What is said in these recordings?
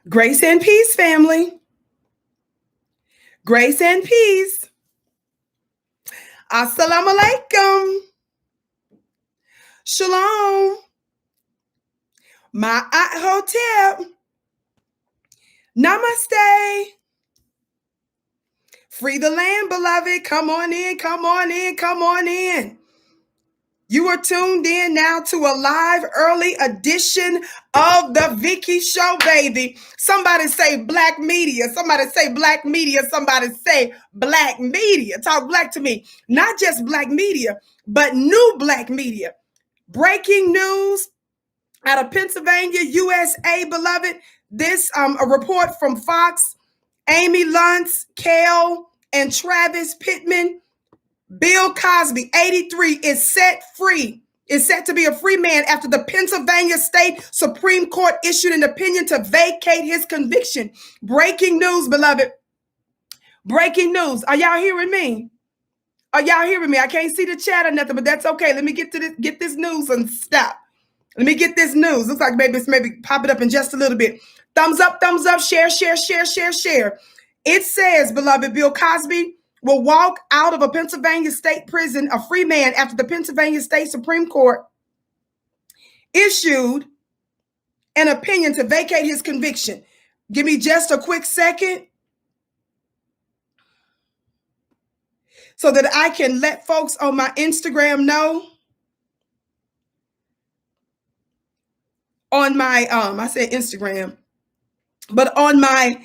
Grace and peace, family. Grace and peace. Assalamu alaikum. Shalom. My hotel. Namaste. Free the land, beloved. Come on in, come on in, come on in. You are tuned in now to a live early edition of the Vicky Show, baby. Somebody say black media. Somebody say black media. Somebody say black media. Talk black to me. Not just black media, but new black media. Breaking news out of Pennsylvania, USA, beloved. This a report from Fox. Amy Luntz, Kale, and Travis Pittman. Bill Cosby, 83, is set free. Is set to be a free man after the Pennsylvania State Supreme Court issued an opinion to vacate his conviction. Breaking news, beloved. Breaking news. Are y'all hearing me? Are y'all hearing me? I can't see the chat or nothing, but that's okay. Let me get this news and stop. Let me get this news. Looks like maybe it's pop it up in just a little bit. Thumbs up, share, share, share, share, share. It says, beloved, Bill Cosby will walk out of a Pennsylvania state prison a free man after the Pennsylvania State Supreme Court issued an opinion to vacate his conviction. Give me just a quick second so that I can let folks on my Instagram know. On my, I said Instagram, but on my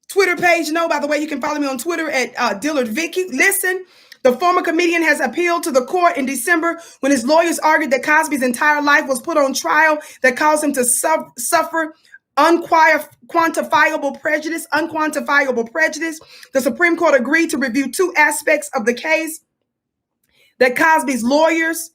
Twitter page. No, by the way, you can follow me on Twitter at Dillard Vicky. Listen, the former comedian has appealed to the court in December when his lawyers argued that Cosby's entire life was put on trial that caused him to suffer unquantifiable prejudice. The Supreme Court agreed to review two aspects of the case that Cosby's lawyers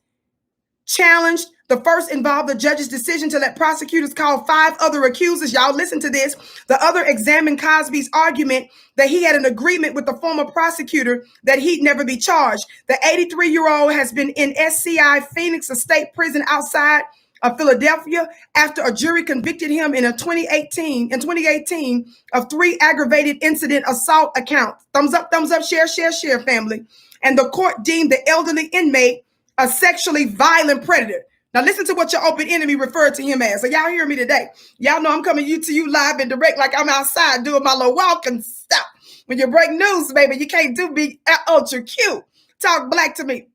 challenged. The first involved the judge's decision to let prosecutors call 5 other accusers. Y'all listen to this. The other examined Cosby's argument that he had an agreement with the former prosecutor that he'd never be charged. The 83-year-old has been in SCI Phoenix, a state prison outside of Philadelphia, after a jury convicted him in 2018 of 3 aggravated incident assault accounts. Thumbs up, share, share, share, family. And the court deemed the elderly inmate a sexually violent predator. Now listen to what your open enemy referred to him as. So y'all hear me today. Y'all know I'm coming to you live and direct like I'm outside doing my little walk and stuff. When you break news, baby, you can't do me ultra cute. Talk black to me.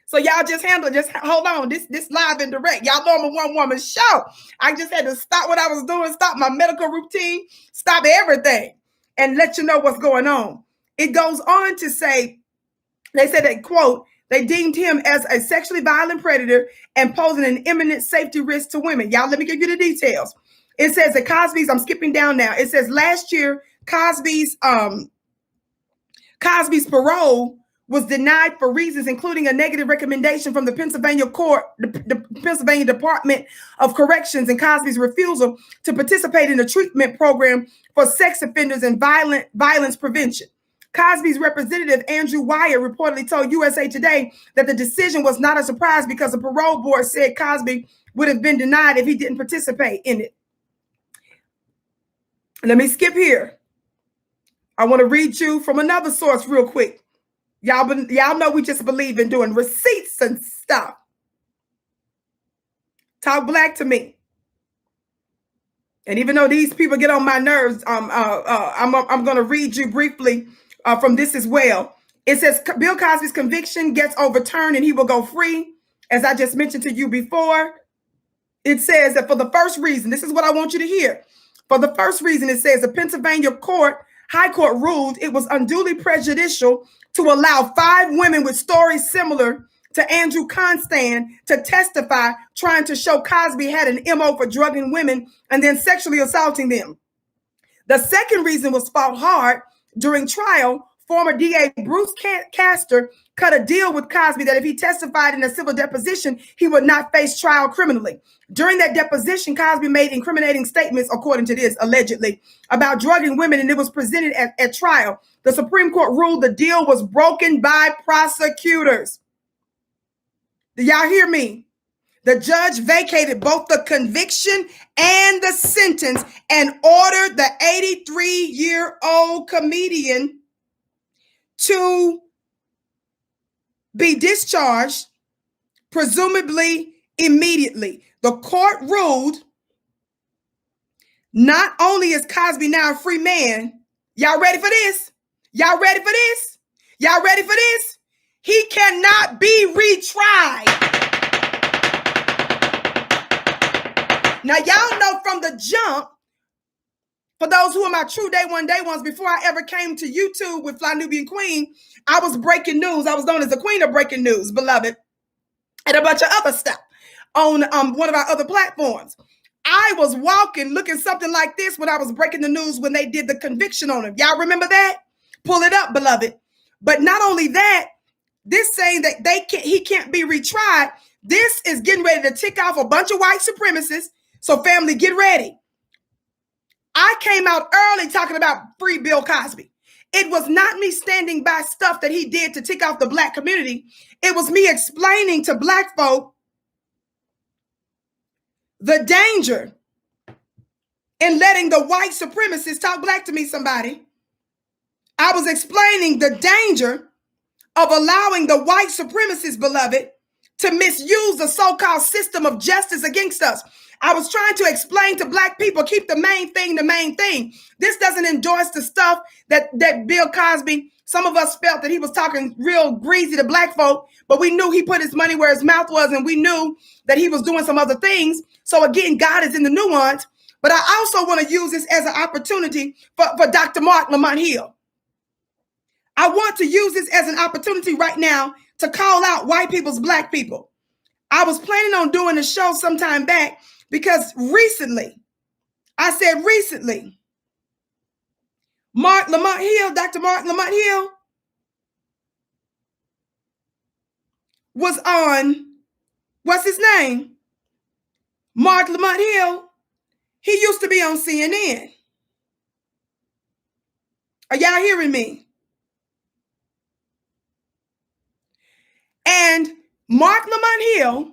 So y'all just hold on. This live and direct. Y'all know I'm a one-woman show. I just had to stop what I was doing, stop my medical routine, stop everything, and let you know what's going on. It goes on to say, they said that, quote, they deemed him as a sexually violent predator and posing an imminent safety risk to women. Y'all, let me give you the details. It says that Cosby's, I'm skipping down now. It says last year, Cosby's parole was denied for reasons including a negative recommendation from the Pennsylvania court, the Pennsylvania Department of Corrections, and Cosby's refusal to participate in a treatment program for sex offenders and violence prevention. Cosby's representative, Andrew Wire, reportedly told USA Today that the decision was not a surprise because the parole board said Cosby would have been denied if he didn't participate in it. Let me skip here. I want to read you from another source real quick. Y'all know we just believe in doing receipts and stuff. Talk black to me. And even though these people get on my nerves, I'm going to read you briefly from this as well. It says Bill Cosby's conviction gets overturned and he will go free. As I just mentioned to you before, it says that for the first reason, this is what I want you to hear. For the first reason, it says the Pennsylvania High Court ruled it was unduly prejudicial to allow 5 women with stories similar to Andrew Constant to testify, trying to show Cosby had an MO for drugging women and then sexually assaulting them. The second reason was fought hard. During trial, former DA Bruce Castor cut a deal with Cosby that if he testified in a civil deposition, he would not face trial criminally. During that deposition, Cosby made incriminating statements, according to this, allegedly, about drugging women, and it was presented at trial. The Supreme Court ruled the deal was broken by prosecutors. Do y'all hear me? The judge vacated both the conviction and the sentence and ordered the 83-year-old comedian to be discharged, presumably immediately. The court ruled not only is Cosby now a free man, y'all ready for this? Y'all ready for this? Y'all ready for this? He cannot be retried. Now, y'all know from the jump, for those who are my true day one day ones, before I ever came to YouTube with Fly Nubian Queen, I was breaking news. I was known as the queen of breaking news, beloved, and a bunch of other stuff on one of our other platforms. I was walking, looking something like this when I was breaking the news when they did the conviction on him. Y'all remember that? Pull it up, beloved. But not only that, this saying that he can't be retried, this is getting ready to tick off a bunch of white supremacists. So family, get ready. I came out early talking about free Bill Cosby. It was not me standing by stuff that he did to tick off the black community. It was me explaining to black folk the danger in letting the white supremacists talk black to me, somebody. I was explaining the danger of allowing the white supremacists, beloved, to misuse the so-called system of justice against us. I was trying to explain to black people, keep the main thing the main thing. This doesn't endorse the stuff that Bill Cosby, some of us felt that he was talking real greasy to black folk, but we knew he put his money where his mouth was, and we knew that he was doing some other things. So again, God is in the nuance, but I also want to use this as an opportunity for Dr. Mark Lamont Hill. I want to use this as an opportunity right now to call out white people's black people. I was planning on doing a show sometime back because recently, Dr. Mark Lamont Hill was on, what's his name? Mark Lamont Hill. He used to be on CNN. Are y'all hearing me? And Mark Lamont Hill,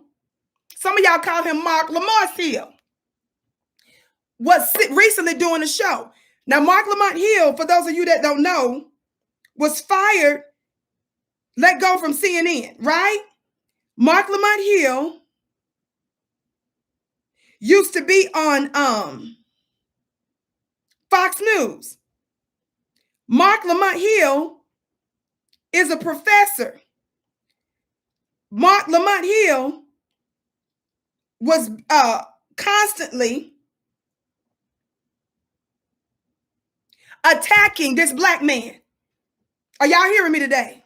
some of y'all call him Mark Lamont Hill, was recently doing a show. Now, Mark Lamont Hill, for those of you that don't know, was fired, let go from CNN, right? Mark Lamont Hill used to be on Fox News. Mark Lamont Hill is a professor. Mark Lamont Hill was constantly attacking this black man. Are y'all hearing me today?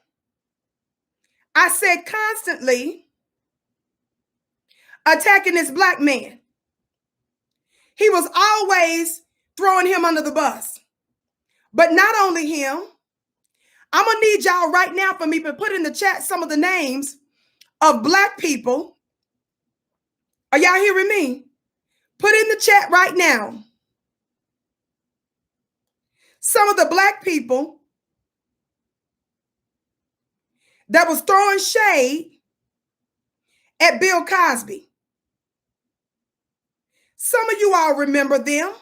I said constantly attacking this black man. He was always throwing him under the bus. But not only him, I'm going to need y'all right now for me to put in the chat some of the names of black people. Are y'all hearing me? Put in the chat right now some of the black people that was throwing shade at Bill Cosby. Some of you all remember them.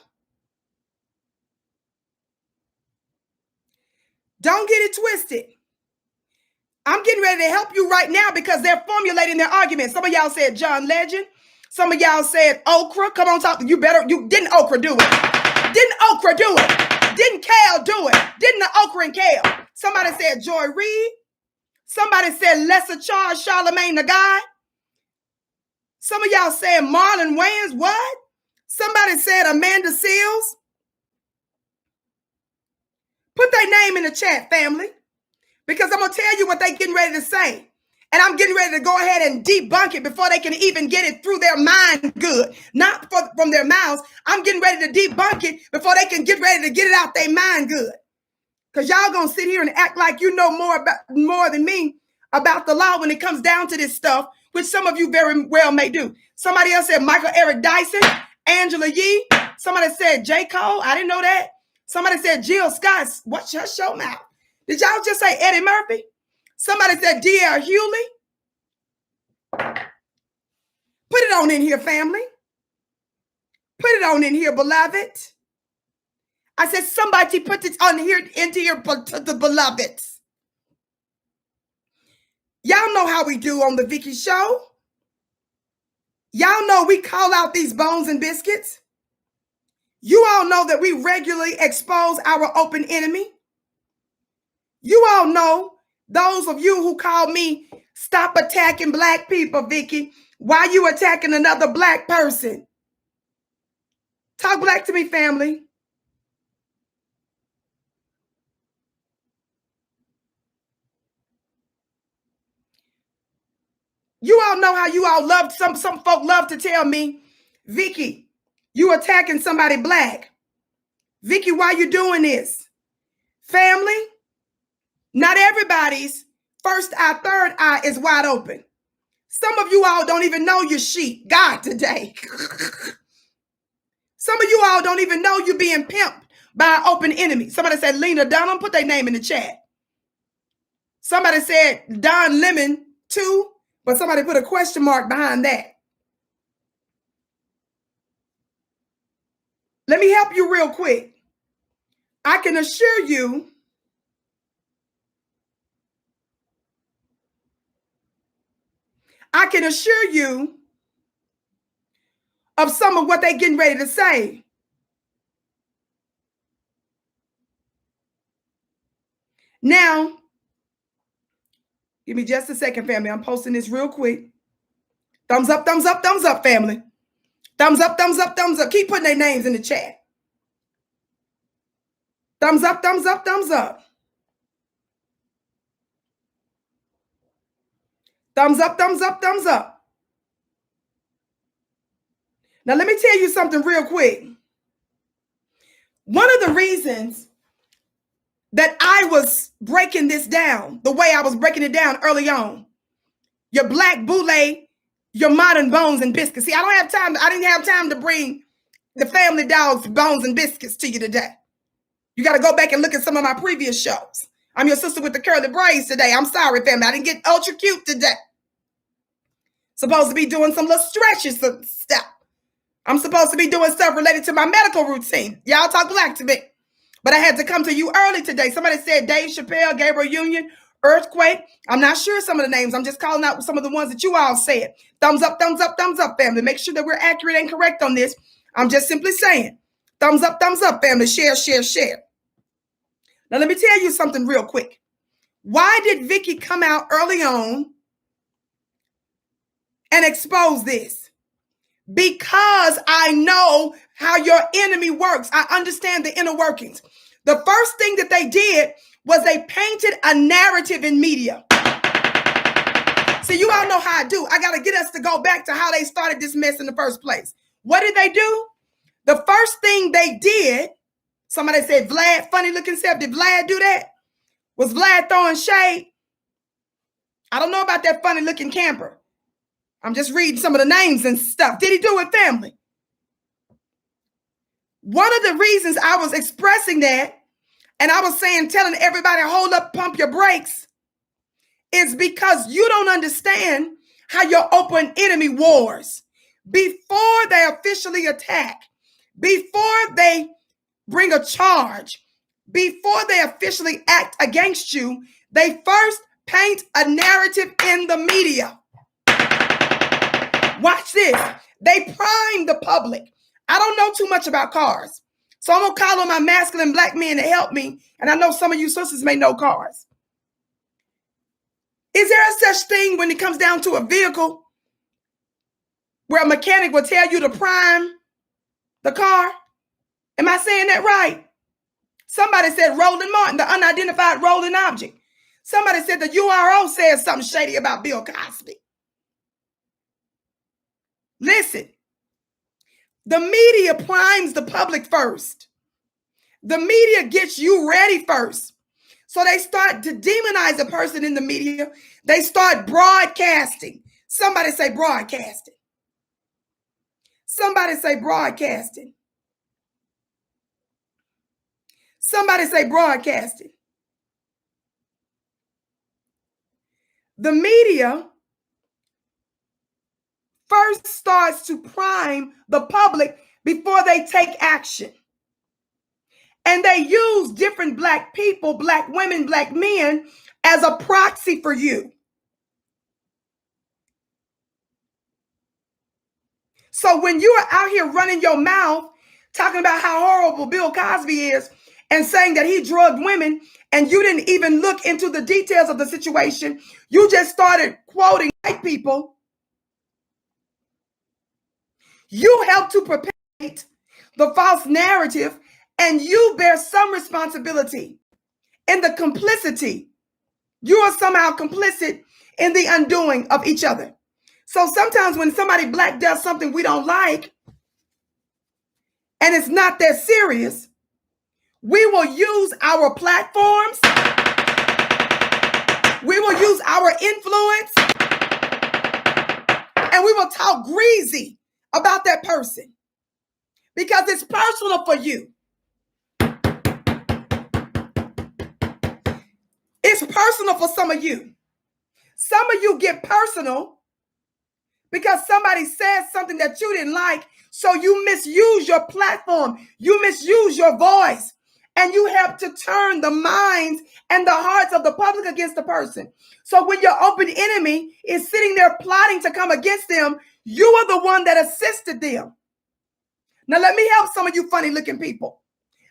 Don't get it twisted. I'm getting ready to help you right now because they're formulating their arguments. Some of y'all said John Legend. Some of y'all said Okra. Come on, talk. You didn't Okra do it. Didn't Okra do it. Didn't Kale do it. Didn't the Okra and Kale. Somebody said Joy Reid. Somebody said Lesser Charles Charlemagne the God. Some of y'all said Marlon Wayans. What? Somebody said Amanda Seals. Put their name in the chat, family, because I'm going to tell you what they're getting ready to say. And I'm getting ready to go ahead and debunk it before they can even get it through their mind good. Not from their mouths. I'm getting ready to debunk it before they can get ready to get it out their mind good. Because y'all going to sit here and act like you know more than me about the law when it comes down to this stuff, which some of you very well may do. Somebody else said Michael Eric Dyson, Angela Yee. Somebody said J. Cole. I didn't know that. Somebody said Jill Scott. What's your show mouth? Did y'all just say Eddie Murphy? Somebody said D.L. Hewley. Put it on in here, family. Put it on in here, beloved. I said, somebody put it on here into your to the beloveds. Y'all know how we do on the Vicky show. Y'all know we call out these bones and biscuits. You all know that we regularly expose our open enemy. You all know, those of you who call me, stop attacking black people, Vicky. Why you attacking another black person? Talk black to me, family. You all know how you all love, some folk love to tell me, Vicky, you attacking somebody black. Vicky, why you doing this? Family, not everybody's first eye, third eye is wide open. Some of you all don't even know your sheep. God, today. Some of you all don't even know you're being pimped by an open enemy. Somebody said Lena Dunham, put their name in the chat. Somebody said Don Lemon too, but somebody put a question mark behind that. Let me help you real quick. I can assure you of some of what they're getting ready to say. Now, give me just a second, family. I'm posting this real quick. Thumbs up, thumbs up, thumbs up, family. Thumbs up, thumbs up, thumbs up. Keep putting their names in the chat. Thumbs up, thumbs up, thumbs up. Thumbs up, thumbs up, thumbs up. Now, let me tell you something real quick. One of the reasons that I was breaking this down, the way I was breaking it down early on, your black boule, your modern bones and biscuits. See, I didn't have time to bring the family dog's bones and biscuits to you today. You got to go back and look at some of my previous shows. I'm your sister with the curly braids today. I'm sorry, family. I didn't get ultra cute today. Supposed to be doing some little stretches stuff. I'm supposed to be doing stuff related to my medical routine. Y'all talk black to me. But I had to come to you early today. Somebody said Dave Chappelle, Gabriel Union, Earthquake. I'm not sure some of the names. I'm just calling out some of the ones that you all said. Thumbs up, family. Make sure that we're accurate and correct on this. I'm just simply saying. Thumbs up, family. Share, share, share. Now, let me tell you something real quick. Why did Vicky come out early on and expose this? Because I know how your enemy works. I understand the inner workings. The first thing that they did was they painted a narrative in media. See, you all know how I do. I got to get us to go back to how they started this mess in the first place. What did they do? The first thing they did, somebody said, Vlad, funny looking self. Did Vlad do that? Was Vlad throwing shade? I don't know about that funny looking camper. I'm just reading some of the names and stuff. Did he do it, family? One of the reasons I was expressing that, and I was saying, telling everybody, hold up, pump your brakes, is because you don't understand how your open enemy wars. Before they officially attack, before they bring a charge, before they officially act against you, they first paint a narrative in the media. Watch this. They prime the public. I don't know too much about cars, so I'm going to call on my masculine black men to help me, and I know some of you sisters may know cars. Is there a such thing when it comes down to a vehicle where a mechanic will tell you to prime the car? Am I saying that right? Somebody said Roland Martin, the unidentified rolling object. Somebody said the URO says something shady about Bill Cosby. Listen, the media primes the public first. The media gets you ready first. So they start to demonize a person in the media. They start broadcasting. Somebody say broadcasting. Somebody say broadcasting. Somebody say broadcasting. The media first starts to prime the public before they take action. And they use different Black people, Black women, Black men as a proxy for you. So when you are out here running your mouth, talking about how horrible Bill Cosby is and saying that he drugged women, and you didn't even look into the details of the situation, you just started quoting white people, you helped to perpetuate the false narrative, and you bear some responsibility in the complicity. You are somehow complicit in the undoing of each other. So sometimes when somebody Black does something we don't like, and it's not that serious, we will use our platforms, we will use our influence, and we will talk greasy about that person because it's personal for you. It's personal for some of you. Some of you get personal because somebody says something that you didn't like, so you misuse your platform, you misuse your voice, and you help to turn the minds and the hearts of the public against the person. So when your open enemy is sitting there plotting to come against them, you are the one that assisted them. Now let me help some of you funny looking people.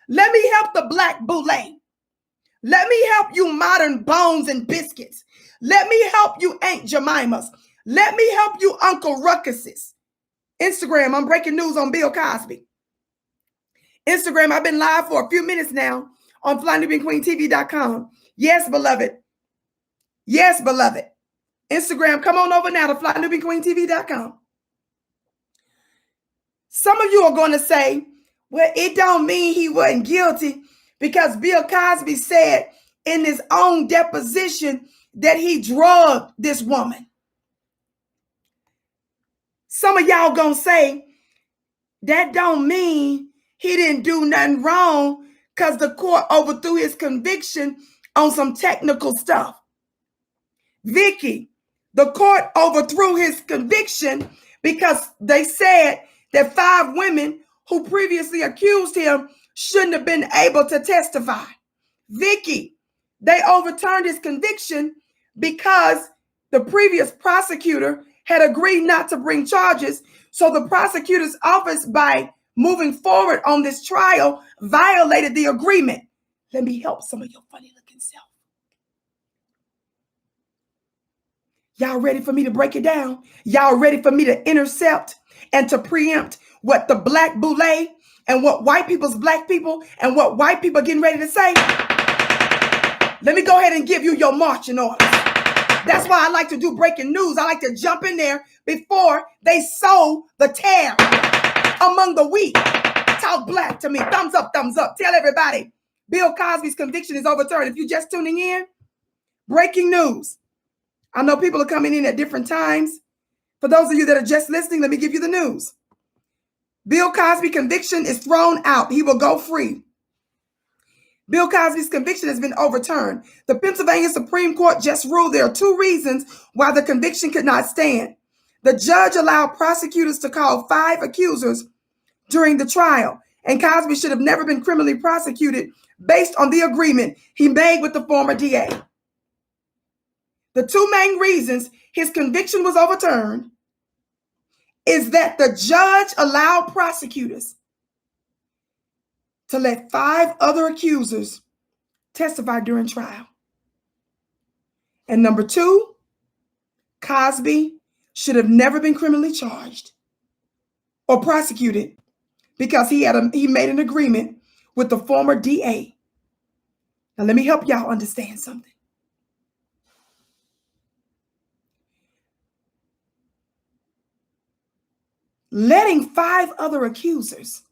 Let me help the Black boule. Let me help you modern bones and biscuits. Let me help you Aunt Jemimas. Let me help you Uncle Ruckuses. Instagram, I'm breaking news on Bill Cosby. Instagram, I've been live for a few minutes now on FlyNubianQueenTV.com. Yes, beloved. Yes, beloved. Instagram, come on over now to FlyNubianQueenTV.com. Some of you are going to say, well, it don't mean he wasn't guilty because Bill Cosby said in his own deposition that he drugged this woman. Some of y'all going to say, that don't mean he didn't do nothing wrong because the court overthrew his conviction on some technical stuff. Vicki, the court overthrew his conviction because they said that 5 women who previously accused him shouldn't have been able to testify. Vicki, they overturned his conviction because the previous prosecutor had agreed not to bring charges. So the prosecutor's office, by moving forward on this trial, violated the agreement. Let me help some of your funny looking self. Y'all ready for me to break it down? Y'all ready for me to intercept and to preempt what the Black boule and what white people's Black people and what white people are getting ready to say? Let me go ahead and give you your marching orders. That's why I like to do breaking news. I like to jump in there before they sow the tear among the wheat. Talk Black to me. Thumbs up, thumbs up. Tell everybody Bill Cosby's conviction is overturned. If you're just tuning in, breaking news. I know people are coming in at different times. For those of you that are just listening, let me give you the news. Bill Cosby conviction is thrown out. He will go free. Bill Cosby's conviction has been overturned. The Pennsylvania Supreme Court just ruled there are 2 reasons why the conviction could not stand. The judge allowed prosecutors to call 5 accusers during the trial, and Cosby should have never been criminally prosecuted based on the agreement he made with the former DA. The 2 main reasons his conviction was overturned is that the judge allowed prosecutors to let 5 other accusers testify during trial. And number 2, Cosby should have never been criminally charged or prosecuted because he made an agreement with the former DA. Now let me help y'all understand something. Letting 5 other accusers,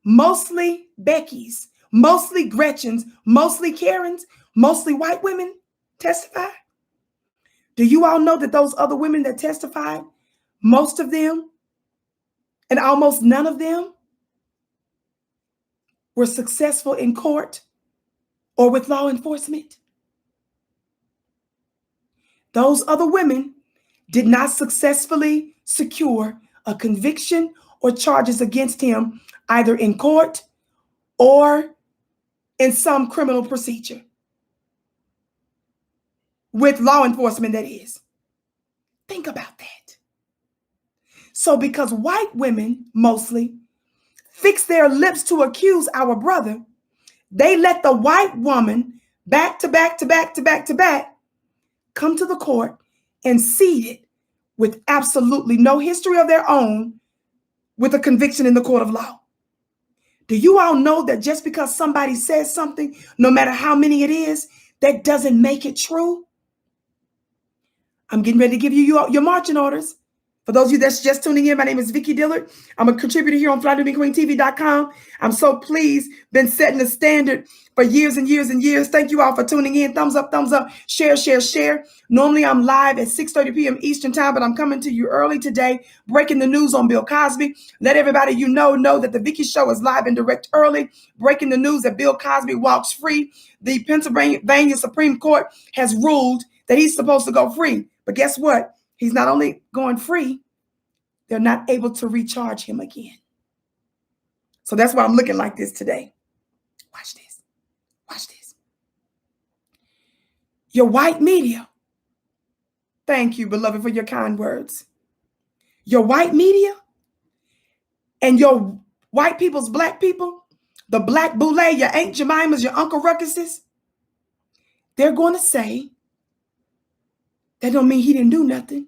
mostly Becky's, mostly Gretchen's, mostly Karen's, mostly white women, testify. Do you all know that those other women that testified, most of them and almost none of them were successful in court or with law enforcement? Those other women did not successfully secure a conviction or charges against him, either in court or in some criminal procedure. With law enforcement, that is. Think about that. So because white women mostly fix their lips to accuse our brother, they let the white woman back to back to back to back to back come to the court and seated with absolutely no history of their own with a conviction in the court of law. Do you all know that just because somebody says something, no matter how many it is, that doesn't make it true? I'm getting ready to give you your marching orders. For those of you that's just tuning in, my name is Vicki Dillard. I'm a contributor here on FlyNewBeingQueenTV.com. I'm so pleased, been setting the standard for years and years and years. Thank you all for tuning in. Thumbs up, share, share, share. Normally I'm live at 6:30 p.m. Eastern time, but I'm coming to you early today, breaking the news on Bill Cosby. Let everybody you know that the Vickis show is live and direct early, breaking the news that Bill Cosby walks free. The Pennsylvania Supreme Court has ruled that he's supposed to go free. But guess what? He's not only going free, they're not able to recharge him again. So that's why I'm looking like this today. Watch this. Watch this. Your white media. Thank you, beloved, for your kind words. Your white media and your white people's black people, the black boule, your Aunt Jemimas, your Uncle Ruckuses, they're going to say, that don't mean he didn't do nothing.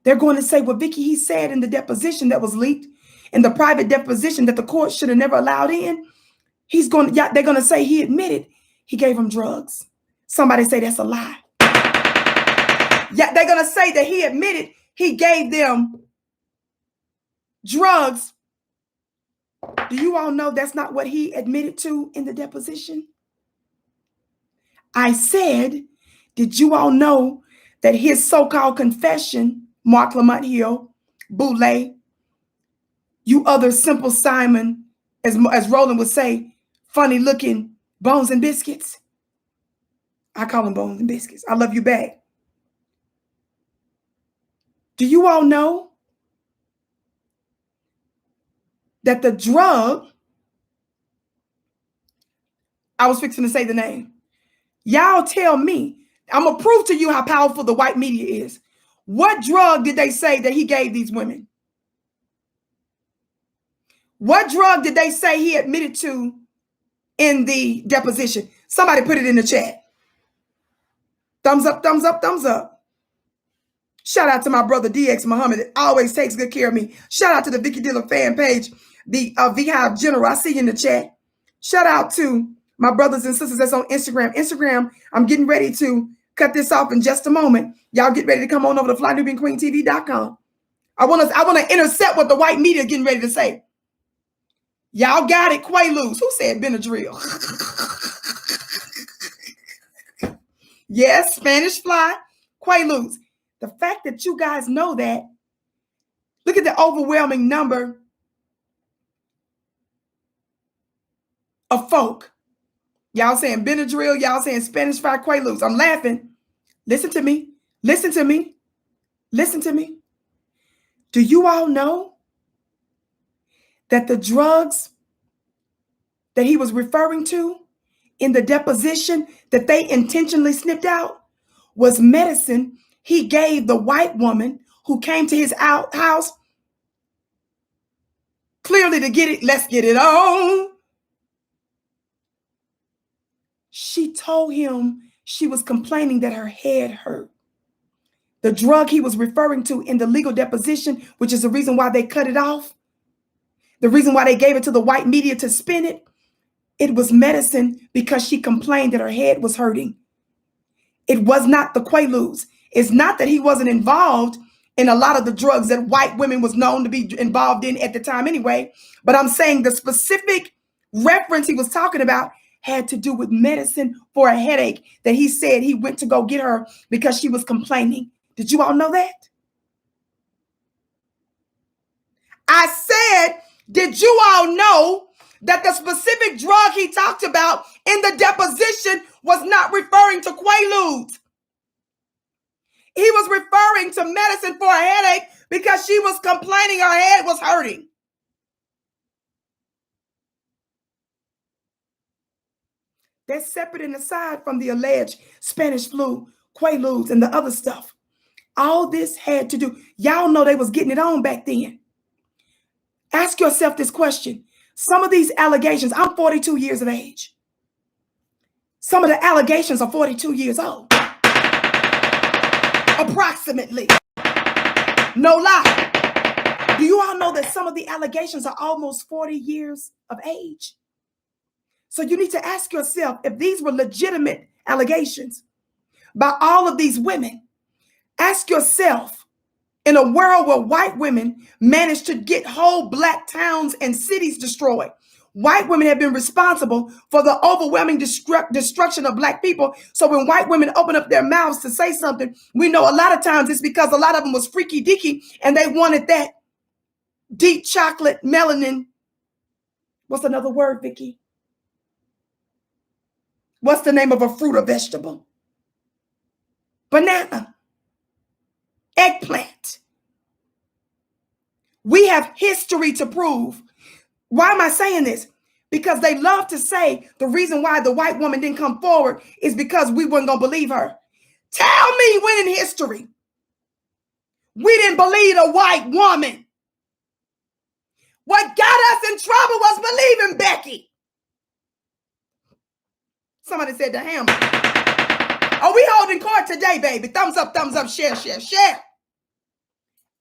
They're going to say what Vicki, he said in the deposition that was leaked, in the private deposition that the court should have never allowed in. They're going to say he admitted he gave him drugs. Somebody say that's a lie. Yeah, they're going to say that he admitted he gave them drugs. Do you all know that's not what he admitted to in the deposition? I said, did you all know that his so-called confession, Mark Lamont Hill, Boulay, you other simple Simon, as Roland would say, funny looking bones and biscuits. I call them bones and biscuits. I love you back. Do you all know that the drug, I was fixing to say the name. Y'all tell me, I'm going to prove to you how powerful the white media is. What drug did they say that he gave these women? What drug did they say he admitted to in the deposition? Somebody put it in the chat. Thumbs up, thumbs up, thumbs up. Shout out to my brother DX Muhammad. It always takes good care of me. Shout out to the Vicki Dillard fan page, the Beehive General. I see you in the chat. Shout out to my brothers and sisters that's on Instagram. Instagram, I'm getting ready to cut this off in just a moment. Y'all get ready to come on over to FlyNewBeingQueenTV.com. I want to intercept what the white media getting ready to say. Y'all got it, Quaaludes. Who said Benadryl? Yes, Spanish fly, Quaaludes. The fact that you guys know that, look at the overwhelming number of folk. Y'all saying Benadryl, y'all saying Spanish fly, Quaaludes. I'm laughing. Listen to me. Listen to me. Listen to me. Do you all know that the drugs that he was referring to in the deposition that they intentionally snipped out was medicine he gave the white woman who came to his house clearly to get it, let's get it on. She told him she was complaining that her head hurt. The drug he was referring to in the legal deposition, which is the reason why they cut it off, the reason why they gave it to the white media to spin it, it was medicine because she complained that her head was hurting. It was not the Quaaludes. It's not that he wasn't involved in a lot of the drugs that white women was known to be involved in at the time anyway. But I'm saying the specific reference he was talking about had to do with medicine for a headache that he said he went to go get her because she was complaining. Did you all know that? I said, did you all know that the specific drug he talked about in the deposition was not referring to Quaaludes? He was referring to medicine for a headache because she was complaining her head was hurting. That's separate and aside from the alleged Spanish flu, quaaludes, and the other stuff. All this had to do, y'all know they was getting it on back then. Ask yourself this question. Some of these allegations, I'm 42 years of age. Some of the allegations are 42 years old. Approximately. No lie. Do you all know that some of the allegations are almost 40 years of age? So you need to ask yourself if these were legitimate allegations by all of these women. Ask yourself, in a world where white women managed to get whole black towns and cities destroyed, white women have been responsible for the overwhelming destruction of black people. So when white women open up their mouths to say something, we know a lot of times it's because a lot of them was freaky deaky and they wanted that deep chocolate melanin. What's another word, Vicki? What's the name of a fruit or vegetable? Banana. Eggplant. We have history to prove. Why am I saying this? Because they love to say the reason why the white woman didn't come forward is because we weren't going to believe her. Tell me when in history we didn't believe a white woman. What got us in trouble was believing Becky. Somebody said the hammer. Are we holding court today, baby? Thumbs up, share, share, share.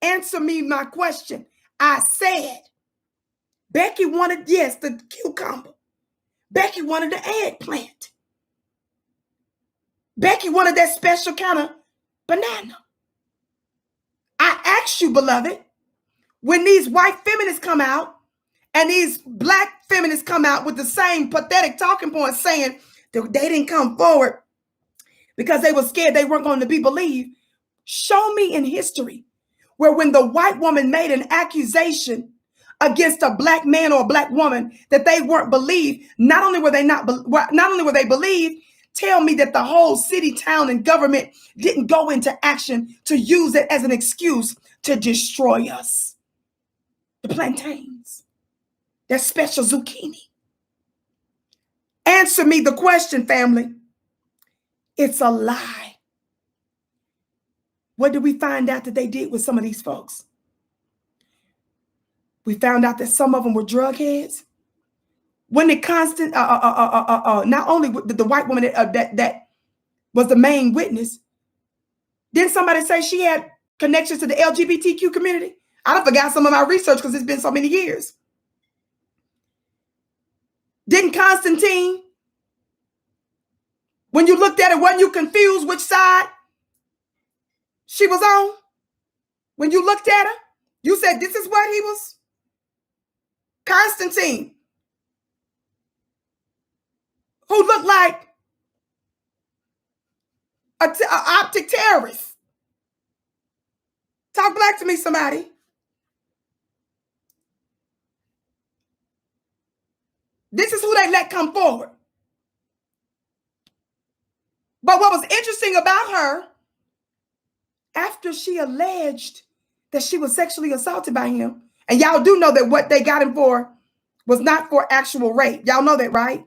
Answer me my question. I said, Becky wanted, yes, the cucumber. Becky wanted the eggplant. Becky wanted that special kind of banana. I ask you, beloved, when these white feminists come out and these black feminists come out with the same pathetic talking points saying that they didn't come forward because they were scared they weren't going to be believed, show me in history where when the white woman made an accusation against a black man or a black woman that they weren't believed, not only were they believed, tell me that the whole city, town, and government didn't go into action to use it as an excuse to destroy us. The plantains, that special zucchini. Answer me the question, family. It's a lie. What did we find out that they did with some of these folks? We found out that some of them were drug heads. When it constant, not only the white woman that was the main witness, didn't somebody say she had connections to the LGBTQ community? I done forgot some of my research because it's been so many years. Didn't Constantine, when you looked at it, weren't you confused which side she was on? When you looked at her, you said, this is what he was? Constantine, who looked like an optic terrorist. Talk black to me, somebody. This is who they let come forward. But what was interesting about her, after she alleged that she was sexually assaulted by him, and y'all do know that what they got him for was not for actual rape. Y'all know that, right?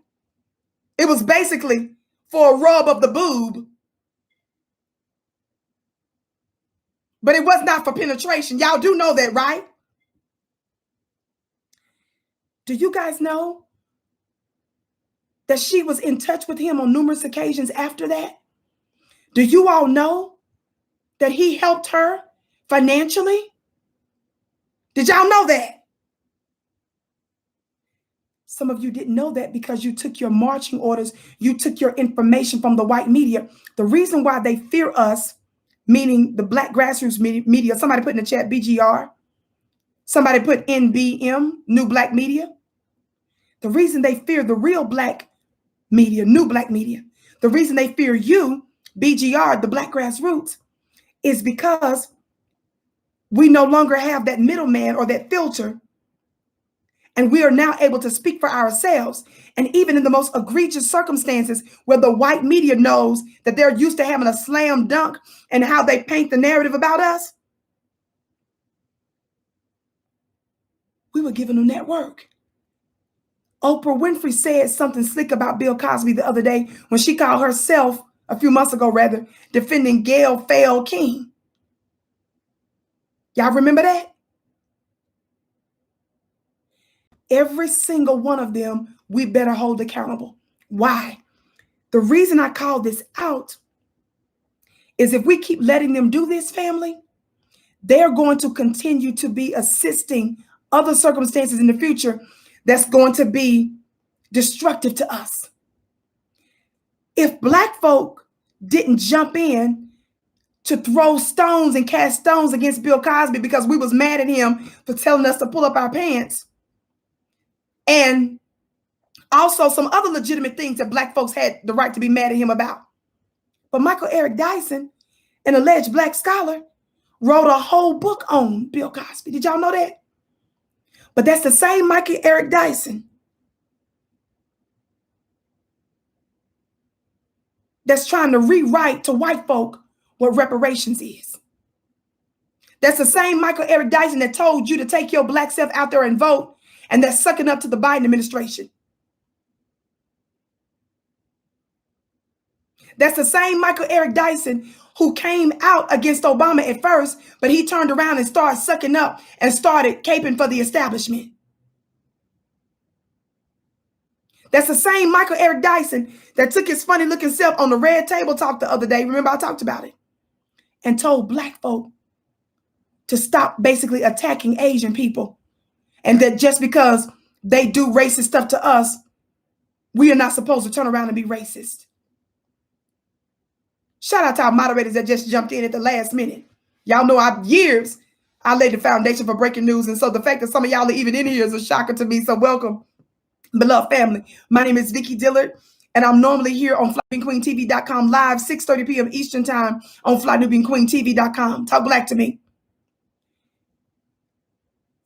It was basically for a rub of the boob. But it was not for penetration. Y'all do know that, right? Do you guys know that she was in touch with him on numerous occasions after that? Do you all know that he helped her financially? Did y'all know that? Some of you didn't know that because you took your marching orders, you took your information from the white media. The reason why they fear us, meaning the black grassroots media, somebody put in the chat BGR, somebody put NBM, New Black Media. The reason they fear the real black media, New Black Media, the reason they fear you, BGR, the black grassroots, is because we no longer have that middleman or that filter. And we are now able to speak for ourselves. And even in the most egregious circumstances where the white media knows that they're used to having a slam dunk and how they paint the narrative about us, we were giving them that work. Oprah Winfrey said something slick about Bill Cosby the other day when she called herself, a few months ago rather, defending Gail Fell King. Y'all remember that? Every single one of them, we better hold accountable. Why? The reason I call this out is if we keep letting them do this, family, they're going to continue to be assisting other circumstances in the future that's going to be destructive to us. If Black folk didn't jump in to throw stones and cast stones against Bill Cosby because we was mad at him for telling us to pull up our pants, and also some other legitimate things that Black folks had the right to be mad at him about. But Michael Eric Dyson, an alleged Black scholar, wrote a whole book on Bill Cosby. Did y'all know that? But that's the same Michael Eric Dyson that's trying to rewrite to white folk what reparations is. That's the same Michael Eric Dyson that told you to take your Black self out there and vote, and that's sucking up to the Biden administration. That's the same Michael Eric Dyson who came out against Obama at first, but he turned around and started sucking up and started caping for the establishment. That's the same Michael Eric Dyson that took his funny looking self on the Red Table Talk the other day. Remember I talked about it, and told Black folk to stop basically attacking Asian people, and that just because they do racist stuff to us, we are not supposed to turn around and be racist. Shout out to our moderators that just jumped in at the last minute. Y'all know I laid the foundation for breaking news. And so the fact that some of y'all are even in here is a shocker to me. So welcome, beloved family. My name is Vicki Dillard, and I'm normally here on FlyNubianQueenTV.com live, 6:30 p.m. Eastern time on FlyNubianQueenTV.com. Talk Black to me.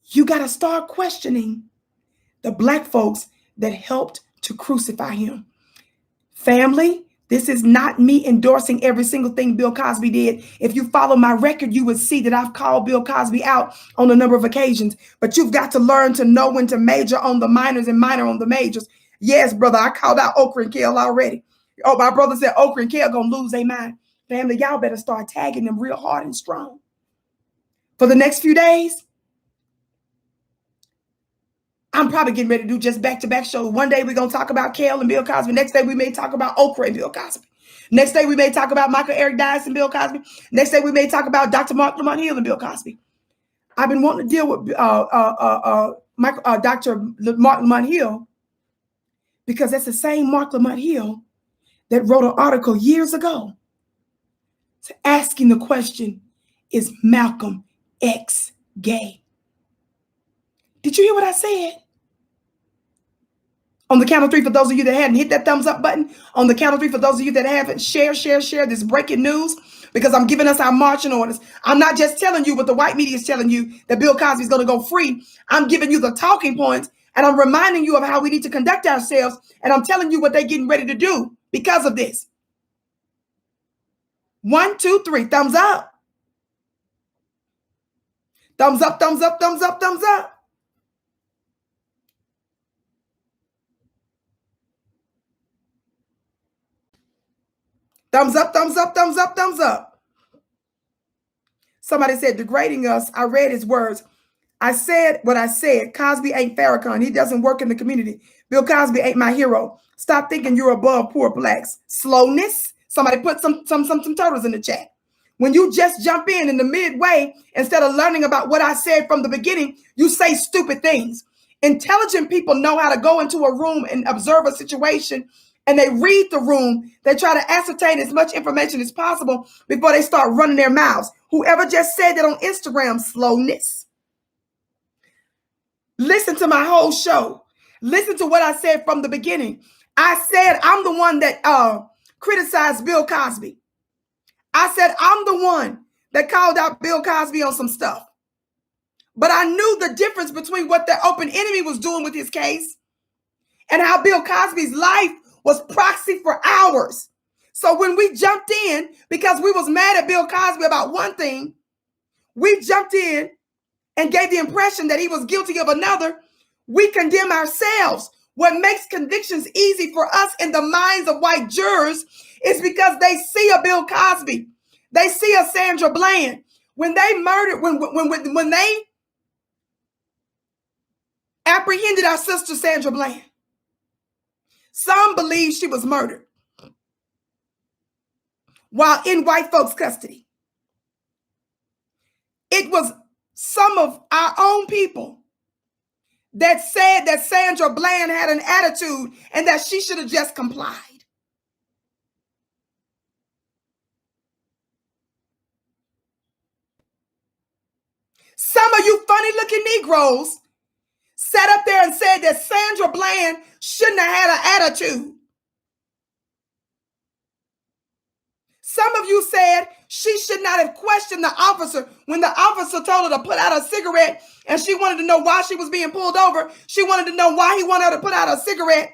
You got to start questioning the Black folks that helped to crucify him. Family, this is not me endorsing every single thing Bill Cosby did. If you follow my record, you would see that I've called Bill Cosby out on a number of occasions. But you've got to learn to know when to major on the minors and minor on the majors. Yes, brother, I called out Okra and Kale already. Oh, my brother said Okra and Kale gonna lose their mind. Family, y'all better start tagging them real hard and strong. For the next few days, I'm probably getting ready to do just back-to-back shows. One day we're going to talk about Kale and Bill Cosby. Next day we may talk about Okra and Bill Cosby. Next day we may talk about Michael Eric Dyson and Bill Cosby. Next day we may talk about Dr. Mark Lamont Hill and Bill Cosby. I've been wanting to deal with Dr. Mark Lamont Hill because that's the same Mark Lamont Hill that wrote an article years ago asking the question, is Malcolm X gay? Did you hear what I said? On the count of three, for those of you that hadn't hit that thumbs up button, on the count of three, for those of you that haven't, share this breaking news, because I'm giving us our marching orders. I'm not just telling you what the white media is telling you, that Bill Cosby is going to go free. I'm giving you the talking points, and I'm reminding you of how we need to conduct ourselves, and I'm telling you what they're getting ready to do because of this. 1, 2, 3, thumbs up. Thumbs up, thumbs up, thumbs up, thumbs up. Thumbs up, thumbs up, thumbs up, thumbs up. Somebody said degrading us. I read his words. I said what I said. Cosby ain't Farrakhan. He doesn't work in the community. Bill Cosby ain't my hero. Stop thinking you're above poor Blacks. Slowness. Somebody put some turtles in the chat. When you just jump in the midway, instead of learning about what I said from the beginning, you say stupid things. Intelligent people know how to go into a room and observe a situation, and they read the room. They try to ascertain as much information as possible before they start running their mouths. Whoever just said that on Instagram, slowness. Listen to my whole show. Listen to what I said from the beginning. I said I'm the one that criticized Bill Cosby. I said I'm the one that called out Bill Cosby on some stuff. But I knew the difference between what the open enemy was doing with his case and how Bill Cosby's life was proxy for ours. So when we jumped in, because we was mad at Bill Cosby about one thing, we jumped in and gave the impression that he was guilty of another. We condemn ourselves. What makes convictions easy for us in the minds of white jurors is because they see a Bill Cosby. They see a Sandra Bland. When they murdered, when they apprehended our sister Sandra Bland, some believe she was murdered while in white folks' custody. It was some of our own people that said that Sandra Bland had an attitude and that she should have just complied. Some of you funny looking Negroes sat up there and said that Sandra Bland shouldn't have had an attitude. Some of you said she should not have questioned the officer when the officer told her to put out a cigarette and she wanted to know why she was being pulled over. She wanted to know why he wanted her to put out a cigarette.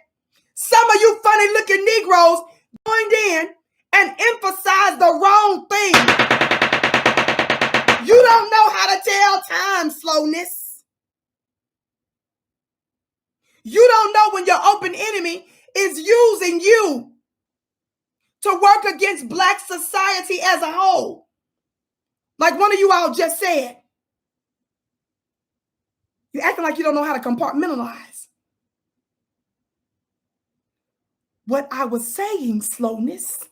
Some of you funny looking Negroes joined in and emphasized the wrong thing. You don't know how to tell time, slowness. You don't know when your open enemy is using you to work against Black society as a whole. Like one of you all just said. You're acting like you don't know how to compartmentalize. What I was saying, slowness,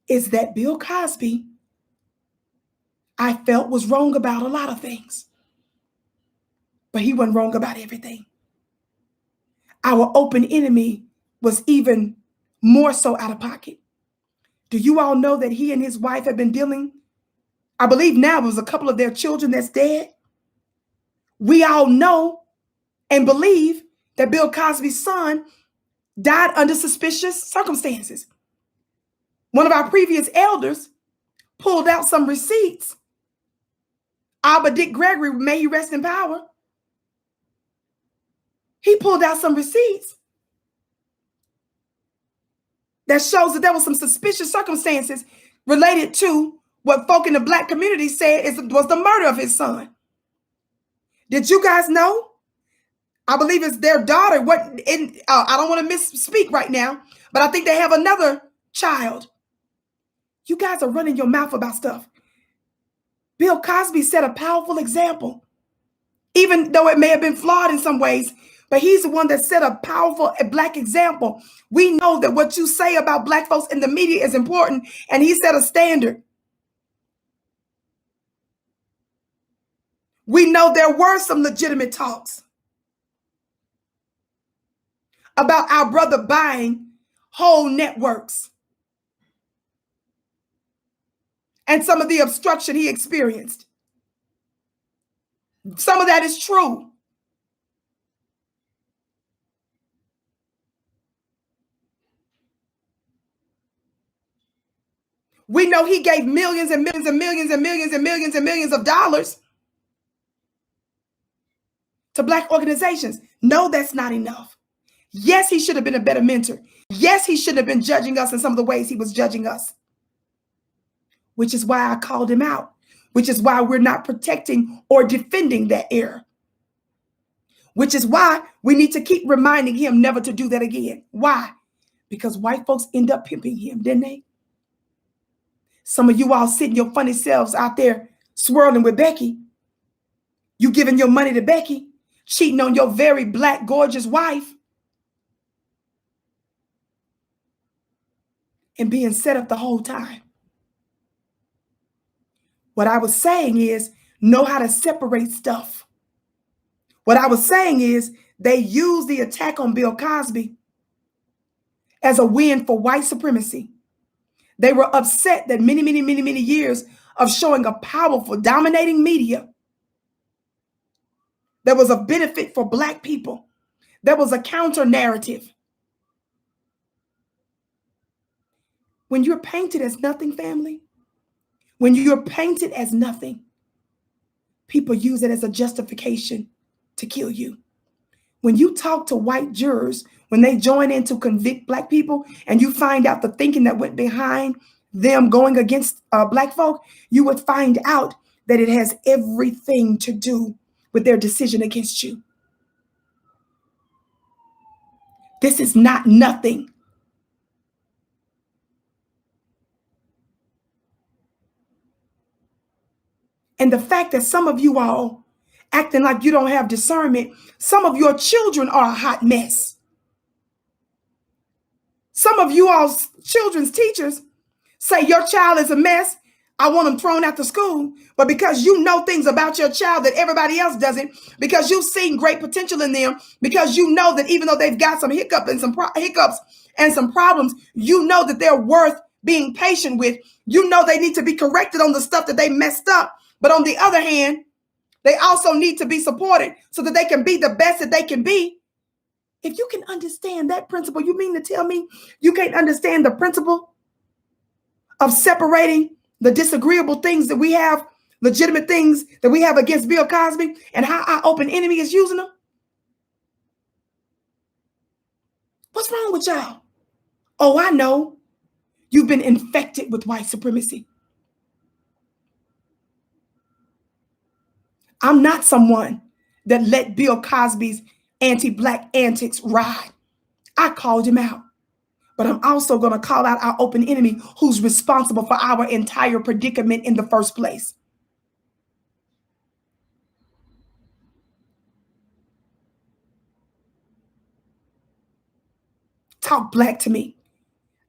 is that Bill Cosby, I felt, was wrong about a lot of things. But he wasn't wrong about everything. Our open enemy was even more so out of pocket. Do you all know that he and his wife have been dealing, I believe now it was a couple of their children that's dead? We all know and believe that Bill Cosby's son died under suspicious circumstances. One of our previous elders pulled out some receipts. Abba Dick Gregory, may he rest in power. He pulled out some receipts that shows that there was some suspicious circumstances related to what folk in the Black community said was the murder of his son. Did you guys know? I believe it's their daughter. I don't want to misspeak right now, but I think they have another child. You guys are running your mouth about stuff. Bill Cosby set a powerful example, even though it may have been flawed in some ways, but he's the one that set a powerful Black example. We know that what you say about Black folks in the media is important, and he set a standard. We know there were some legitimate talks about our brother buying whole networks and some of the obstruction he experienced. Some of that is true. We know he gave millions and millions and millions and millions and millions and millions of dollars to Black organizations. No, that's not enough. Yes, he should have been a better mentor. Yes, he shouldn't have been judging us in some of the ways he was judging us, which is why I called him out, which is why we're not protecting or defending that error, which is why we need to keep reminding him never to do that again. Why? Because white folks end up pimping him, didn't they? Some of you all sitting your funny selves out there swirling with Becky. You giving your money to Becky, cheating on your very Black, gorgeous wife, and being set up the whole time. What I was saying is know how to separate stuff. What I was saying is they used the attack on Bill Cosby as a win for white supremacy. They were upset that many years of showing a powerful, dominating media, there was a benefit for Black people. There was a counter narrative. When you're painted as nothing, family, when you're painted as nothing, people use it as a justification to kill you. When you talk to white jurors, when they join in to convict black people, and you find out the thinking that went behind them going against black folk, you would find out that it has everything to do with their decision against you. This is not nothing. And the fact that some of you all acting like you don't have discernment, some of your children are a hot mess. Some of you all's children's teachers say your child is a mess. I want them thrown out of school. But because you know things about your child that everybody else doesn't, because you've seen great potential in them, because you know that even though they've got some hiccups and some problems, you know that they're worth being patient with. You know they need to be corrected on the stuff that they messed up. But on the other hand, they also need to be supported so that they can be the best that they can be. If you can understand that principle, you mean to tell me you can't understand the principle of separating the disagreeable things that we have, legitimate things that we have against Bill Cosby, and how our open enemy is using them? What's wrong with y'all? Oh, I know. You've been infected with white supremacy. I'm not someone that let Bill Cosby's anti-black antics ride. I called him out. But I'm also going to call out our open enemy who's responsible for our entire predicament in the first place. Talk black to me.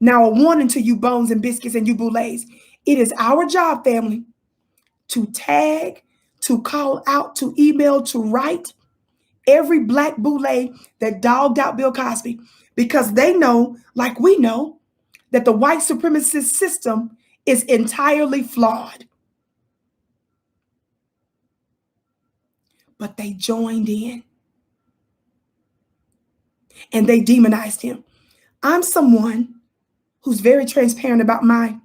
Now, a warning to you bones and biscuits and you boulets. It is our job, family, to tag, to call out, to email, to write every black boule that dogged out Bill Cosby, because they know, like we know, that the white supremacist system is entirely flawed. But they joined in and they demonized him. I'm someone who's very transparent about my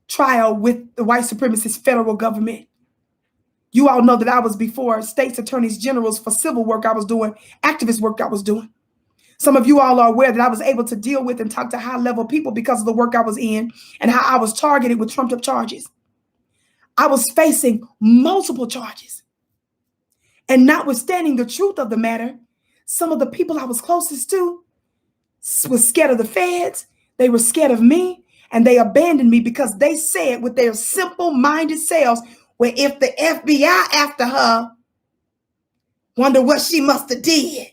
trial with the white supremacist federal government. You all know that I was before states attorneys generals for civil work I was doing, activist work I was doing. Some of you all are aware that I was able to deal with and talk to high-level people because of the work I was in and how I was targeted with trumped-up charges. I was facing multiple charges. And notwithstanding the truth of the matter, some of the people I was closest to was scared of the feds. They were scared of me, and they abandoned me because they said with their simple-minded selves, well, if the FBI after her, wonder what she must have did.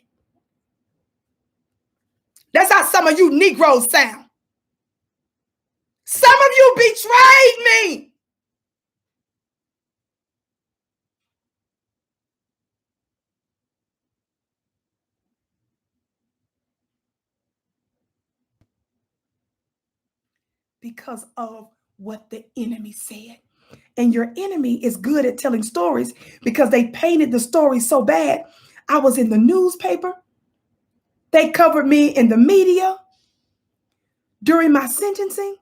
That's how some of you Negroes sound. Some of you betrayed me. Because of what the enemy said. And your enemy is good at telling stories because they painted the story so bad. I was in the newspaper. They covered me in the media during my sentencing.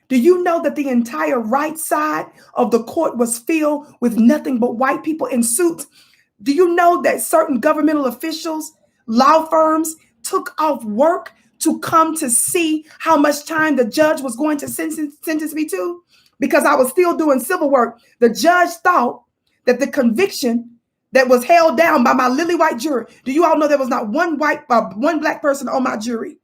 Do you know that the entire right side of the court was filled with nothing but white people in suits? Do you know that certain governmental officials, law firms took off work to come to see how much time the judge was going to sentence me to? Because I was still doing civil work. The judge thought that the conviction that was held down by my lily white jury. Do you all know there was not one black person on my jury?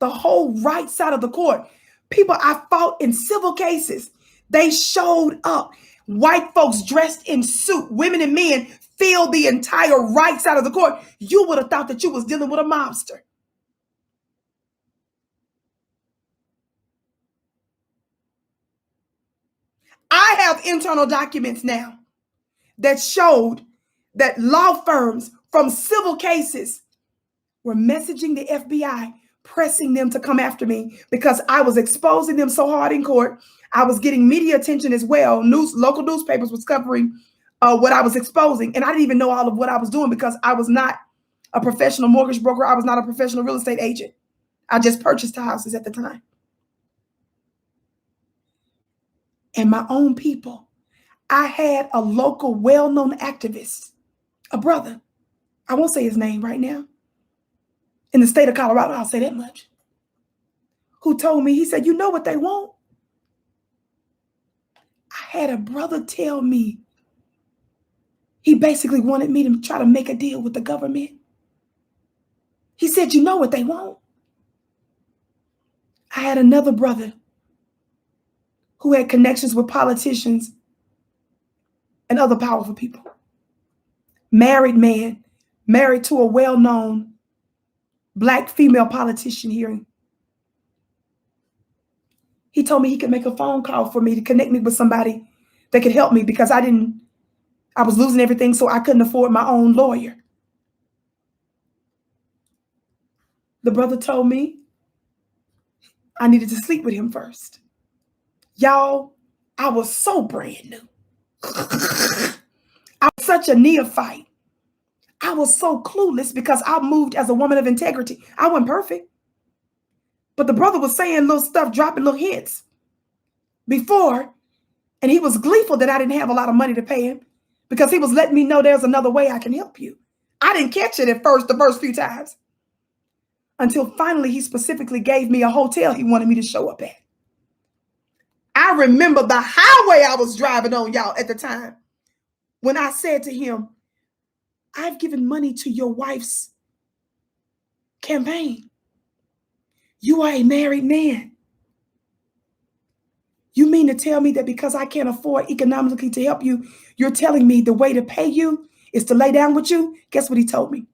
The whole right side of the court. People I fought in civil cases, they showed up. White folks dressed in suit, women and men filled the entire right side of the court. You would have thought that you was dealing with a mobster. I have internal documents now that showed that law firms from civil cases were messaging the FBI, pressing them to come after me because I was exposing them so hard in court. I was getting media attention as well. Local newspapers was covering what I was exposing. And I didn't even know all of what I was doing because I was not a professional mortgage broker. I was not a professional real estate agent. I just purchased houses at the time. And my own people I had a local well-known activist, a brother, I won't say his name right now, in the state of Colorado, I'll say that much, who told me, he said, you know what they want? I had a brother tell me he basically wanted me to try to make a deal with the government. He said, you know what they want? I had another brother who had connections with politicians and other powerful people. Married man, married to a well-known Black female politician here. He told me he could make a phone call for me to connect me with somebody that could help me because I was losing everything, so I couldn't afford my own lawyer. The brother told me I needed to sleep with him first. Y'all, I was so brand new. I was such a neophyte. I was so clueless because I moved as a woman of integrity. I wasn't perfect. But the brother was saying little stuff, dropping little hints before, and he was gleeful that I didn't have a lot of money to pay him because he was letting me know there's another way I can help you. I didn't catch it at first, the first few times, until finally he specifically gave me a hotel he wanted me to show up at. I remember the highway I was driving on, y'all, at the time, when I said to him, I've given money to your wife's campaign. You are a married man. You mean to tell me that because I can't afford economically to help you, you're telling me the way to pay you is to lay down with you? Guess what he told me?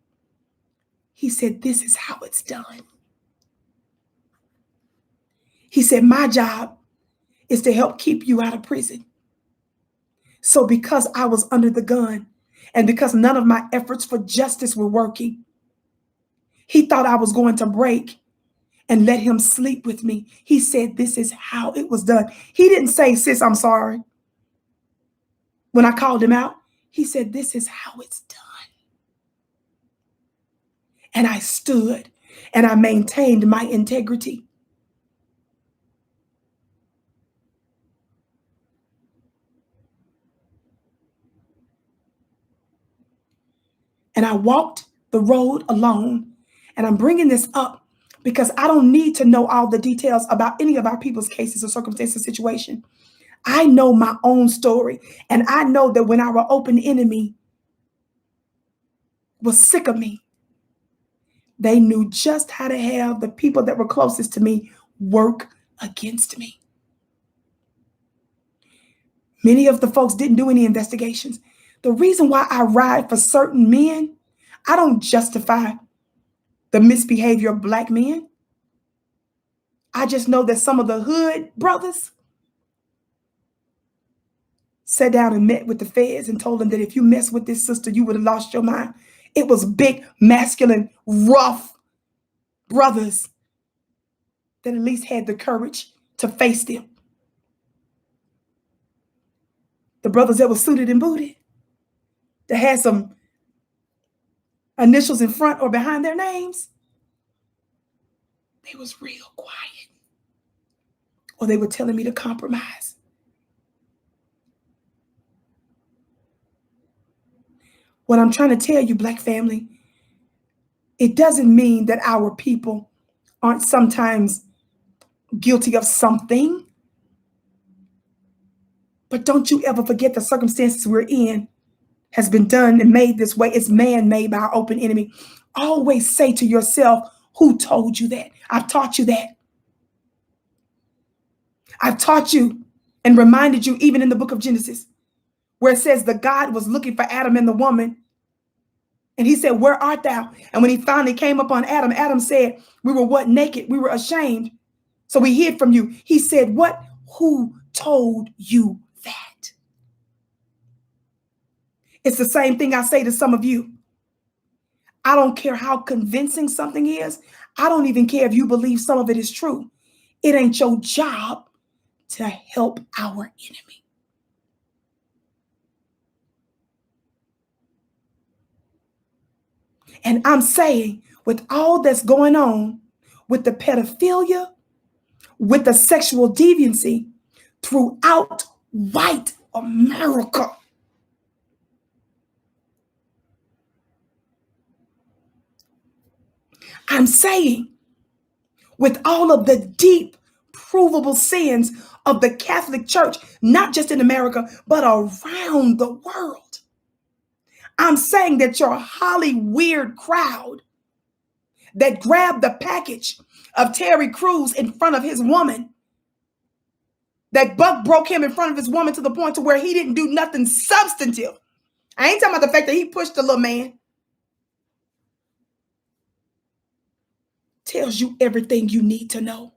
He said, this is how it's done. He said, my job is to help keep you out of prison. So because I was under the gun and because none of my efforts for justice were working, he thought I was going to break and let him sleep with me. He said, this is how it was done. He didn't say, sis, I'm sorry. When I called him out, he said, this is how it's done. And I stood and I maintained my integrity. And I walked the road alone. And I'm bringing this up because I don't need to know all the details about any of our people's cases or circumstances, situation. I know my own story. And I know that when our open enemy was sick of me, they knew just how to have the people that were closest to me work against me. Many of the folks didn't do any investigations. The reason why I ride for certain men, I don't justify the misbehavior of Black men. I just know that some of the hood brothers sat down and met with the feds and told them that if you mess with this sister, you would have lost your mind. It was big, masculine, rough brothers that at least had the courage to face them. The brothers that were suited and booted, that had some initials in front or behind their names, they was real quiet. Or they were telling me to compromise. What I'm trying to tell you, Black family, it doesn't mean that our people aren't sometimes guilty of something. But don't you ever forget the circumstances we're in has been done and made this way. It's man-made by our open enemy. Always say to yourself, who told you that? I've taught you that. I've taught you and reminded you even in the book of Genesis, where it says the God was looking for Adam and the woman. And he said, where art thou? And when he finally came upon Adam, Adam said, we were what? Naked. We were ashamed. So we hid from you. He said, what? Who told you that? It's the same thing I say to some of you. I don't care how convincing something is. I don't even care if you believe some of it is true. It ain't your job to help our enemy. And I'm saying, with all that's going on, with the pedophilia, with the sexual deviancy throughout white America. I'm saying, with all of the deep, provable sins of the Catholic Church, not just in America, but around the world, I'm saying that your Holly weird crowd that grabbed the package of Terry Crews in front of his woman, that Buck broke him in front of his woman to the point to where he didn't do nothing substantive. I ain't talking about the fact that he pushed the little man. Tells you everything you need to know.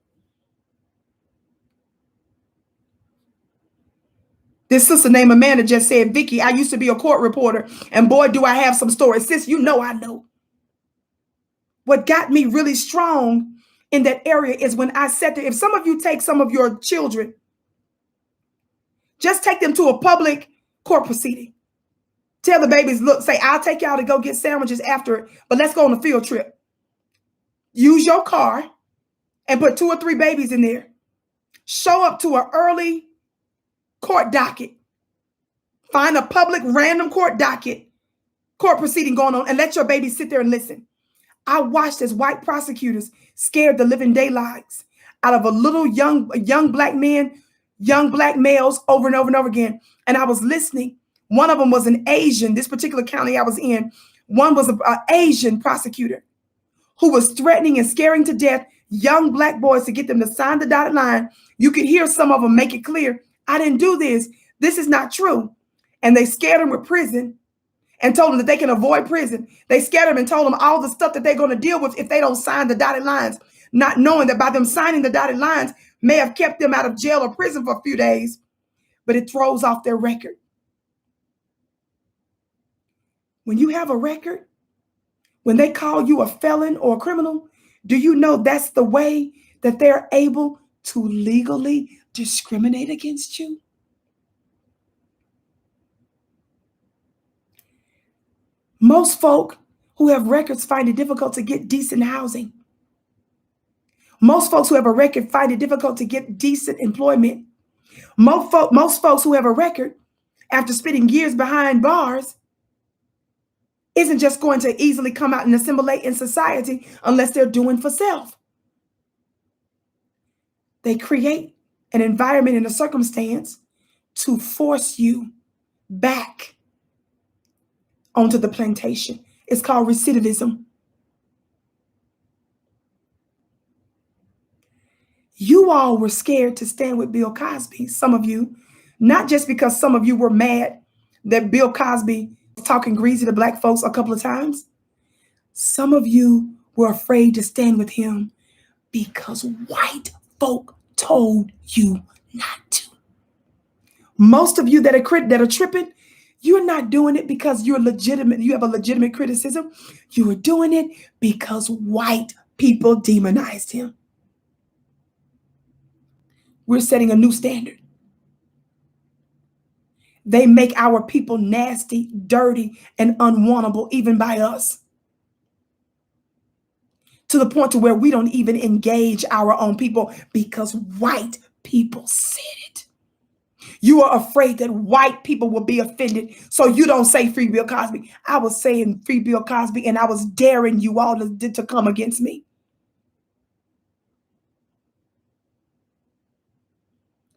This sister named Amanda just said, Vicki, I used to be a court reporter, and boy, do I have some stories. Sis, you know I know. What got me really strong in that area is when I said that if some of you take some of your children, just take them to a public court proceeding. Tell the babies, look, say, I'll take y'all to go get sandwiches after it, but let's go on a field trip. Use your car and put 2 or 3 babies in there. Show up to an early court docket. Find a public random court docket, court proceeding going on, and let your baby sit there and listen. I watched as white prosecutors scared the living daylights out of a little young black men, young black males over and over and over again. And I was listening. One of them was an Asian, this particular county I was in. One was an Asian prosecutor who was threatening and scaring to death young black boys to get them to sign the dotted line. You could hear some of them make it clear, I didn't do this. This is not true. And they scared them with prison and told them that they can avoid prison. They scared them and told them all the stuff that they're going to deal with if they don't sign the dotted lines, not knowing that by them signing the dotted lines may have kept them out of jail or prison for a few days, but it throws off their record. When you have a record, when they call you a felon or a criminal, do you know that's the way that they're able to legally discriminate against you? Most folk who have records find it difficult to get decent housing. Most folks who have a record find it difficult to get decent employment. Most folks who have a record after spending years behind bars isn't just going to easily come out and assimilate in society unless they're doing for self. They create an environment and a circumstance to force you back onto the plantation. It's called recidivism. You all were scared to stand with Bill Cosby, some of you, not just because some of you were mad that Bill Cosby was talking greasy to black folks a couple of times. Some of you were afraid to stand with him because white folk told you not to. Most of you that are tripping, you're not doing it because you're legitimate. You have a legitimate criticism. You were doing it because white people demonized him. We're setting a new standard. They make our people nasty, dirty, and unwantable, even by us. To the point to where we don't even engage our own people because white people said it. You are afraid that white people will be offended, so you don't say free Bill Cosby. I was saying free Bill Cosby, and I was daring you all to come against me.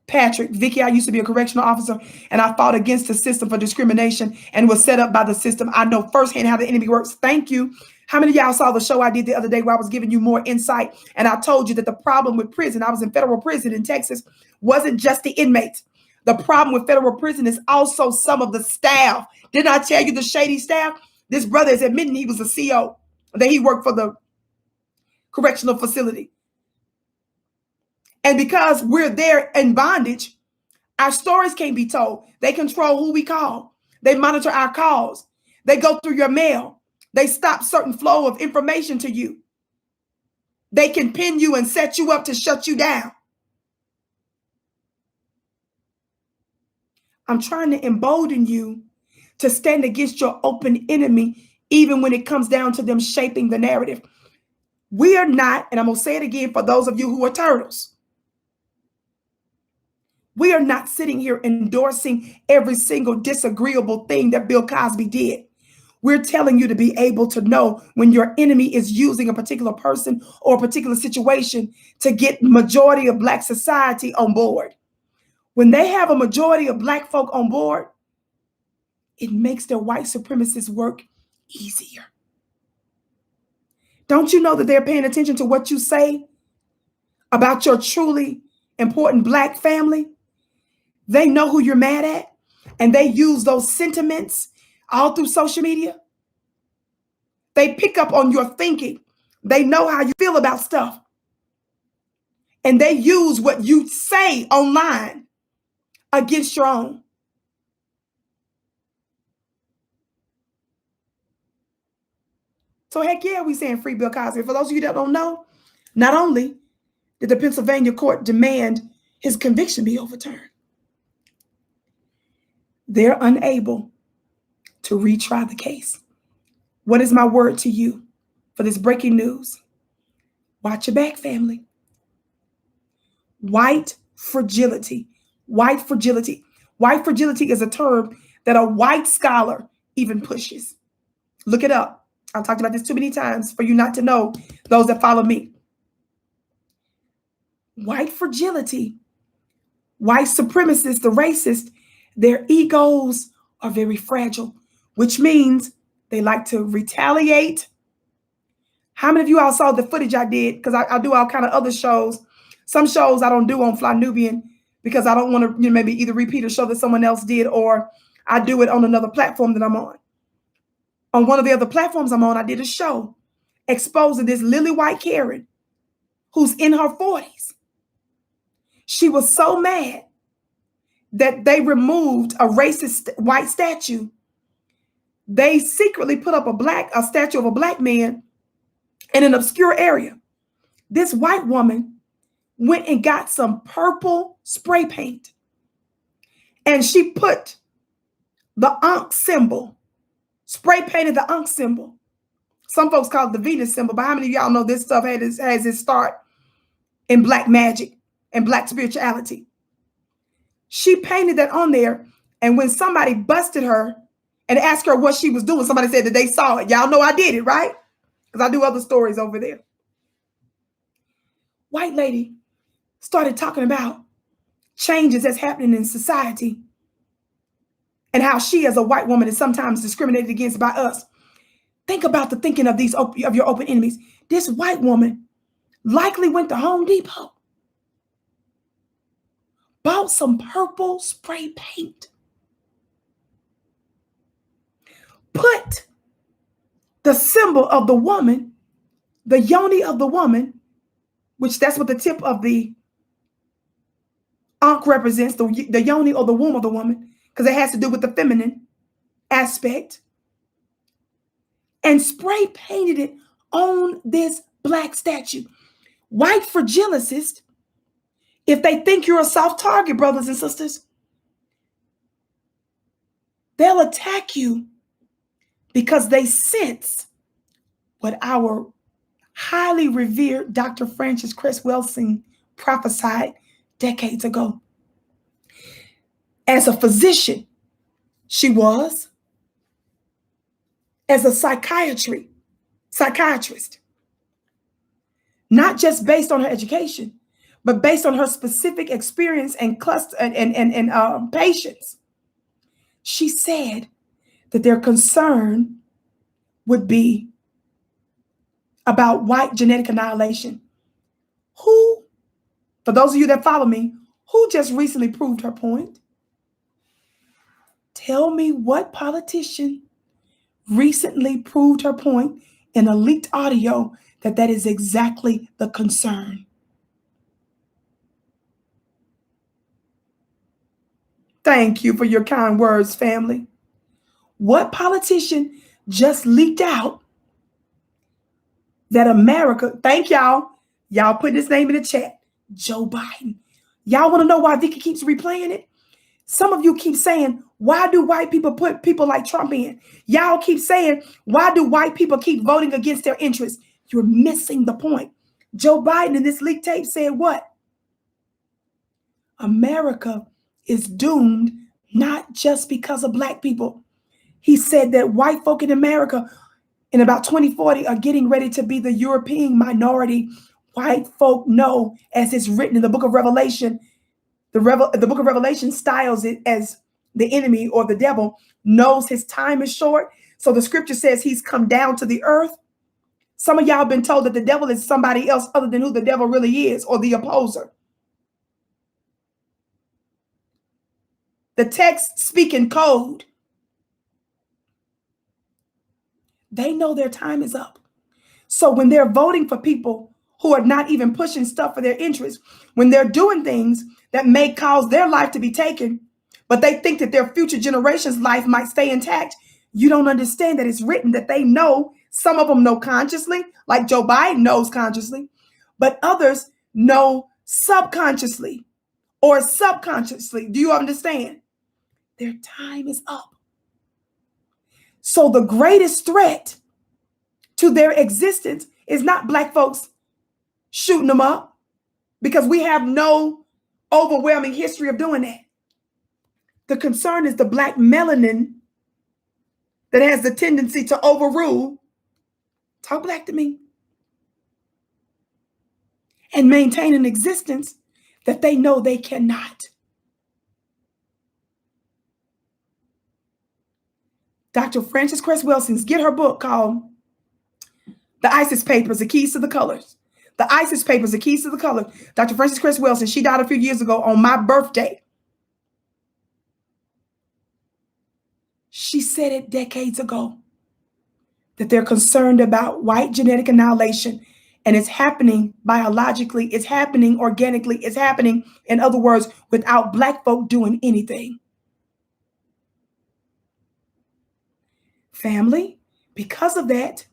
Patrick, Vicki, I used to be a correctional officer, and I fought against the system for discrimination and was set up by the system. I know firsthand how the enemy works. Thank you. How many of y'all saw the show I did the other day where I was giving you more insight? And I told you that the problem with prison, I was in federal prison in Texas, wasn't just the inmates. The problem with federal prison is also some of the staff. Didn't I tell you the shady staff? This brother is admitting he was a CO, that he worked for the correctional facility. And because we're there in bondage, our stories can't be told. They control who we call. They monitor our calls. They go through your mail. They stop certain flow of information to you. They can pin you and set you up to shut you down. I'm trying to embolden you to stand against your open enemy, even when it comes down to them shaping the narrative. We are not, and I'm going to say it again for those of you who are turtles, We are not sitting here endorsing every single disagreeable thing that Bill Cosby did. We're telling you to be able to know when your enemy is using a particular person or a particular situation to get majority of Black society on board. When they have a majority of Black folk on board, it makes their white supremacist work easier. Don't you know that they're paying attention to what you say about your truly important Black family? They know who you're mad at, and they use those sentiments all through social media. They pick up on your thinking. They know how you feel about stuff. And they use what you say online against your own. So heck yeah, we saying free Bill Cosby. For those of you that don't know, not only did the Pennsylvania court demand his conviction be overturned, they're unable to retry the case. What is my word to you for this breaking news? Watch your back, family. White fragility. White fragility. White fragility is a term that a white scholar even pushes. Look it up. I've talked about this too many times for you not to know, those that follow me. White fragility, white supremacists, the racists, their egos are very fragile, which means they like to retaliate. How many of you all saw the footage I did? Because I do all kind of other shows. Some shows I don't do on Fly Nubian because I don't want to maybe either repeat a show that someone else did, or I do it on another platform that I'm on. On one of the other platforms I'm on, I did a show exposing this Lily White Karen who's in her 40s. She was so mad that they removed a racist white statue. They secretly put up a statue of a Black man in an obscure area. This white woman went and got some purple spray paint, and she put the Ankh symbol, spray painted the Ankh symbol. Some folks call it the Venus symbol, but how many of y'all know this stuff has its start in Black magic and Black spirituality? She painted that on there, and when somebody busted her and asked her what she was doing, somebody said that they saw it. Y'all know I did it, right? Because I do other stories over there. White lady started talking about changes that's happening in society and how she, as a white woman, is sometimes discriminated against by us. Think about the thinking of your open enemies. This white woman likely went to Home Depot, bought some purple spray paint, put the symbol of the woman, the yoni of the woman, which that's what the tip of the Ankh represents, the yoni or the womb of the woman, because it has to do with the feminine aspect, and spray painted it on this Black statue. White fragilicists, if they think you're a soft target, brothers and sisters, they'll attack you because they sense what our highly revered Dr. Frances Cress Welsing prophesied decades ago. As a physician, she was. As a psychiatrist, not just based on her education, but based on her specific experience and patients. She said that their concern would be about white genetic annihilation. Who, for those of you that follow me, who just recently proved her point? Tell me what politician recently proved her point in a leaked audio that is exactly the concern. Thank you for your kind words, family. What politician just leaked out that America, thank y'all putting his name in the chat, Joe Biden. Y'all want to know why Vicki keeps replaying it? Some of you keep saying, why do white people put people like Trump in? Y'all keep saying, why do white people keep voting against their interests? You're missing the point. Joe Biden in this leaked tape said what? America is doomed not just because of Black people. He said that white folk in America in about 2040 are getting ready to be the European minority. White folk know, as it's written in the book of Revelation, the book of Revelation styles it as the enemy or the devil knows his time is short. So the scripture says he's come down to the earth. Some of y'all have been told that the devil is somebody else other than who the devil really is, or the opposer. The text speak in code. They know their time is up. So when they're voting for people who are not even pushing stuff for their interests, when they're doing things that may cause their life to be taken, but they think that their future generation's life might stay intact, you don't understand that it's written that they know. Some of them know consciously, like Joe Biden knows consciously, but others know subconsciously or subconsciously. Do you understand? Their time is up. So the greatest threat to their existence is not Black folks shooting them up, because we have no overwhelming history of doing that. The concern is the Black melanin that has the tendency to overrule, talk Black to me, and maintain an existence that they know they cannot. Dr. Frances Cress Welsing's, get her book called The ISIS Papers, The Keys to the Colors. The ISIS Papers, The Keys to the Colors. Dr. Frances Cress Welsing, she died a few years ago on my birthday. She said it decades ago that they're concerned about white genetic annihilation, and it's happening biologically, it's happening organically, it's happening, in other words, without Black folk doing anything. Family, because of that,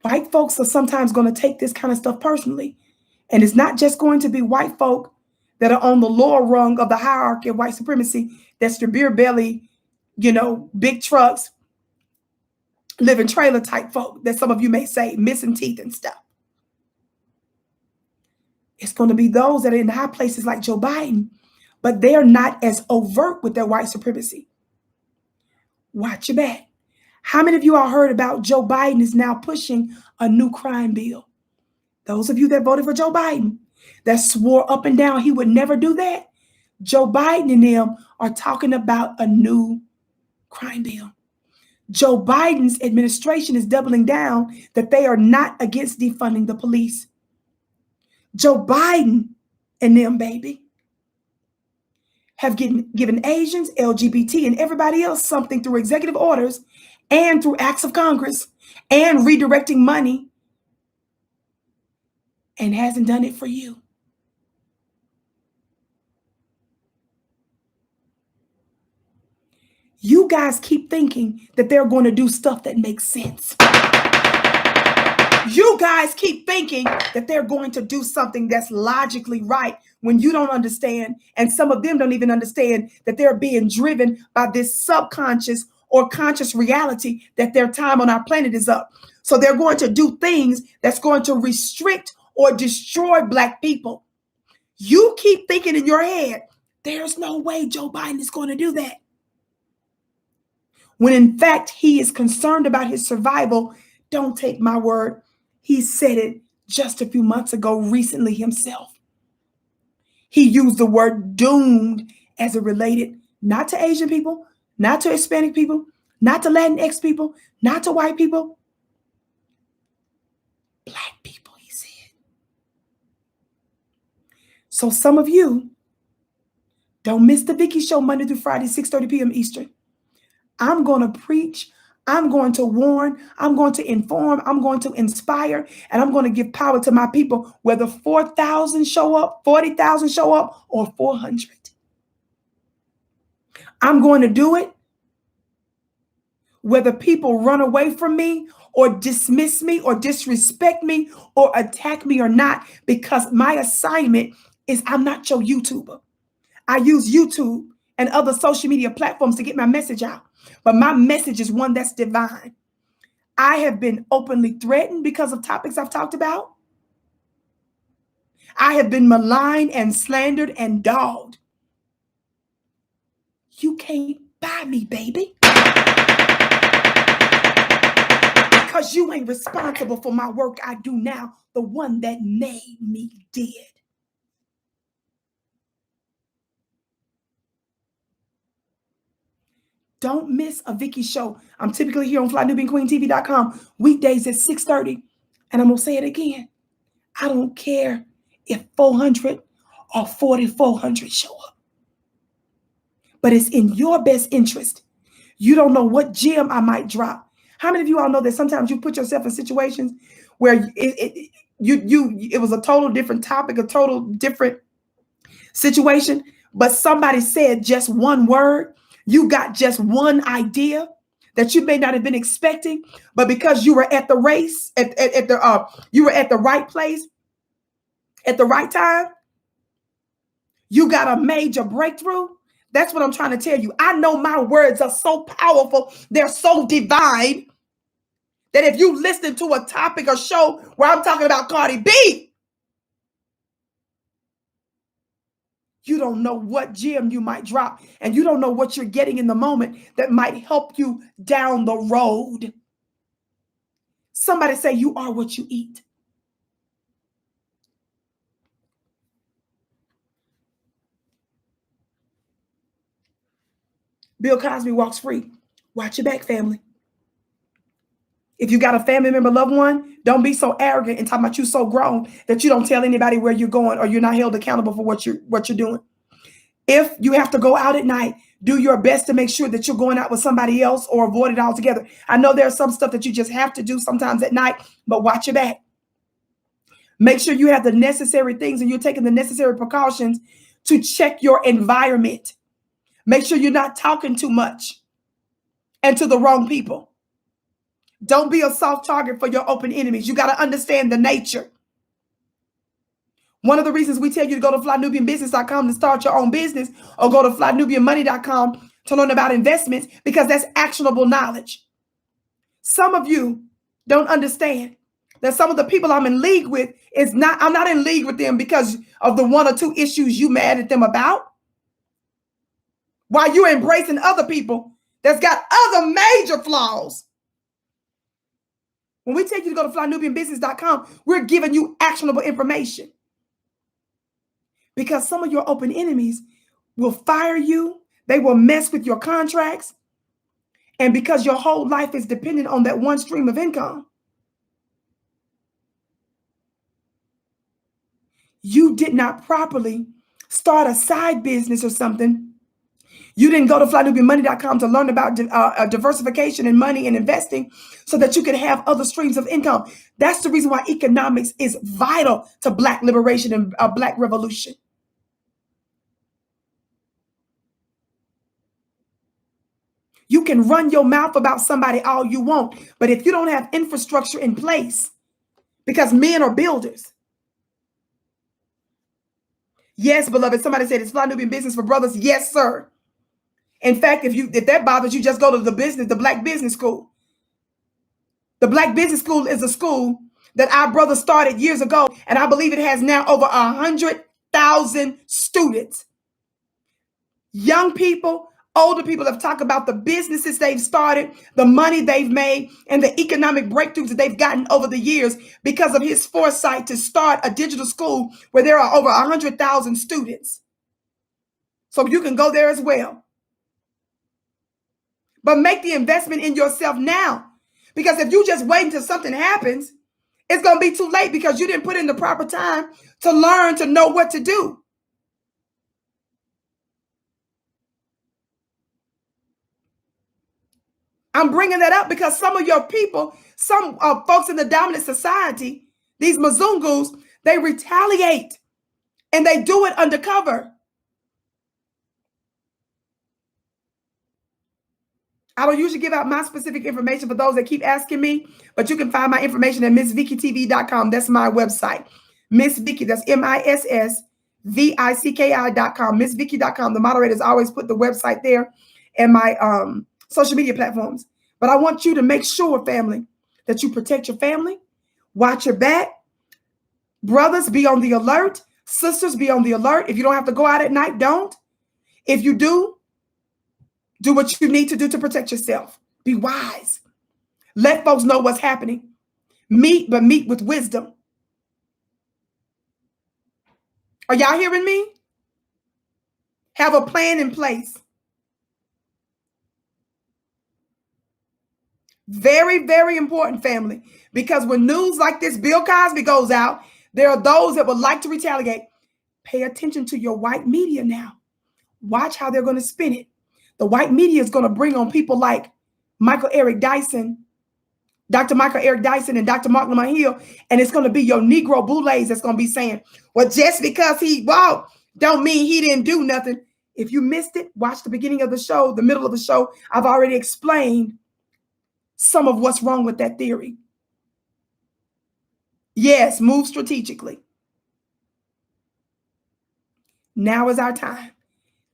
white folks are sometimes going to take this kind of stuff personally. And it's not just going to be white folk that are on the lower rung of the hierarchy of white supremacy. That's the beer belly, big trucks, living trailer type folk that some of you may say missing teeth and stuff. It's going to be those that are in high places like Joe Biden, but they are not as overt with their white supremacy. Watch your back. How many of you all heard about Joe Biden is now pushing a new crime bill? Those of you that voted for Joe Biden, that swore up and down he would never do that, Joe Biden and them are talking about a new crime bill. Joe Biden's administration is doubling down that they are not against defunding the police. Joe Biden and them, baby, have given Asians, LGBT, and everybody else something through executive orders and through acts of Congress and redirecting money, and hasn't done it for you. You guys keep thinking that they're going to do stuff that makes sense. You guys keep thinking that they're going to do something that's logically right when you don't understand, and some of them don't even understand that they're being driven by this subconscious or conscious reality that their time on our planet is up. So they're going to do things that's going to restrict or destroy Black people. You keep thinking in your head, there's no way Joe Biden is going to do that, when in fact he is concerned about his survival. Don't take my word. He said it just a few months ago recently himself. He used the word doomed as it related not to Asian people, not to Hispanic people, not to Latinx people, not to white people, Black people, he said. So some of you don't miss the Vicky show Monday through Friday, 6:30 p.m. Eastern. I'm going to preach. I'm going to warn. I'm going to inform. I'm going to inspire. And I'm going to give power to my people, whether 4,000 show up, 40,000 show up, or 400. I'm going to do it whether people run away from me or dismiss me or disrespect me or attack me or not, because my assignment is I'm not your YouTuber. I use YouTube and other social media platforms to get my message out. But my message is one that's divine. I have been openly threatened because of topics I've talked about. I have been maligned and slandered and dogged. You can't buy me, baby. Because you ain't responsible for my work I do now. The one that made me did. Don't miss a Vicki show. I'm typically here on flynubianqueentv.com weekdays at 6:30. And I'm going to say it again. I don't care if 400 or 4,400 show up. But it's in your best interest. You don't know what gem I might drop. How many of you all know that sometimes you put yourself in situations where it was a total different topic, a total different situation, but somebody said just one word, you got just one idea that you may not have been expecting, but because you were at the race, you were at the right place at the right time, you got a major breakthrough. That's what I'm trying to tell you. I know my words are so powerful, they're so divine, that if you listen to a topic or show where I'm talking about Cardi B, you don't know what gem you might drop, and you don't know what you're getting in the moment that might help you down the road. Somebody say you are what you eat. Bill Cosby walks free. Watch your back, family. If you got a family member, loved one, don't be so arrogant and talking about you so grown that you don't tell anybody where you're going, or you're not held accountable for what you're doing. If you have to go out at night, do your best to make sure that you're going out with somebody else or avoid it altogether. I know there's some stuff that you just have to do sometimes at night, but watch your back. Make sure you have the necessary things and you're taking the necessary precautions to check your environment. Make sure you're not talking too much and to the wrong people. Don't be a soft target for your open enemies. You got to understand the nature. One of the reasons we tell you to go to flynubianbusiness.com to start your own business, or go to flynubianmoney.com to learn about investments, because that's actionable knowledge. Some of you don't understand that some of the people I'm in league with I'm not in league with them because of the one or two issues you mad at them about, while you're embracing other people that's got other major flaws. When we take you to go to flynubianbusiness.com, we're giving you actionable information. Because some of your open enemies will fire you. They will mess with your contracts. And because your whole life is dependent on that one stream of income, you did not properly start a side business or something. You didn't go to flynubianmoney.com to learn about diversification and money and investing so that you could have other streams of income. That's the reason why economics is vital to Black liberation and Black revolution. You can run your mouth about somebody all you want, but if you don't have infrastructure in place, because men are builders. Yes, beloved. Somebody said it's Fly Nubian Business for Brothers. Yes, sir. In fact, if that bothers you, just go to the Black Business School. The Black Business School is a school that our brother started years ago, and I believe it has now over 100,000 students. Young people, older people have talked about the businesses they've started, the money they've made, and the economic breakthroughs that they've gotten over the years because of his foresight to start a digital school where there are over 100,000 students. So you can go there as well. But make the investment in yourself now. Because if you just wait until something happens, it's going to be too late because you didn't put in the proper time to learn, to know what to do. I'm bringing that up because some of your people, some folks in the dominant society, these Mzungus, they retaliate and they do it undercover. I don't usually give out my specific information for those that keep asking me, but you can find my information at MissVickiTV.com. That's my website. Miss Vicki, that's MissVicki.com, MissVicki.com. The moderators always put the website there and my social media platforms. But I want you to make sure, family, that you protect your family, watch your back, Brothers, be on the alert. Sisters, be on the alert. If you don't have to go out at night, don't. If you do what you need to do to protect yourself. Be wise. Let folks know what's happening. Meet with wisdom. Are y'all hearing me? Have a plan in place. Very, very important, family. Because when news like this, Bill Cosby, goes out, there are those that would like to retaliate. Pay attention to your white media now. Watch how they're going to spin it. The white media is going to bring on people like Michael Eric Dyson, Dr. Michael Eric Dyson and Dr. Mark Lamont Hill, and it's going to be your Negro boulets that's going to be saying, well, just because he walked don't mean he didn't do nothing. If you missed it, watch the beginning of the show, the middle of the show. I've already explained some of what's wrong with that theory. Yes, move strategically. Now is our time.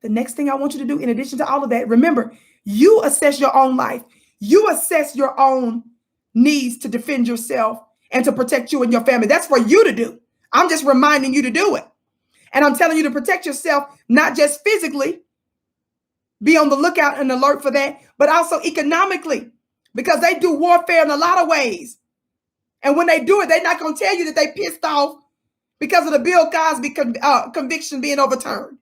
The next thing I want you to do, in addition to all of that, remember, you assess your own life. You assess your own needs to defend yourself and to protect you and your family. That's for you to do. I'm just reminding you to do it. And I'm telling you to protect yourself, not just physically, be on the lookout and alert for that, but also economically, because they do warfare in a lot of ways. And when they do it, they're not going to tell you that they pissed off because of the Bill Cosby conviction being overturned.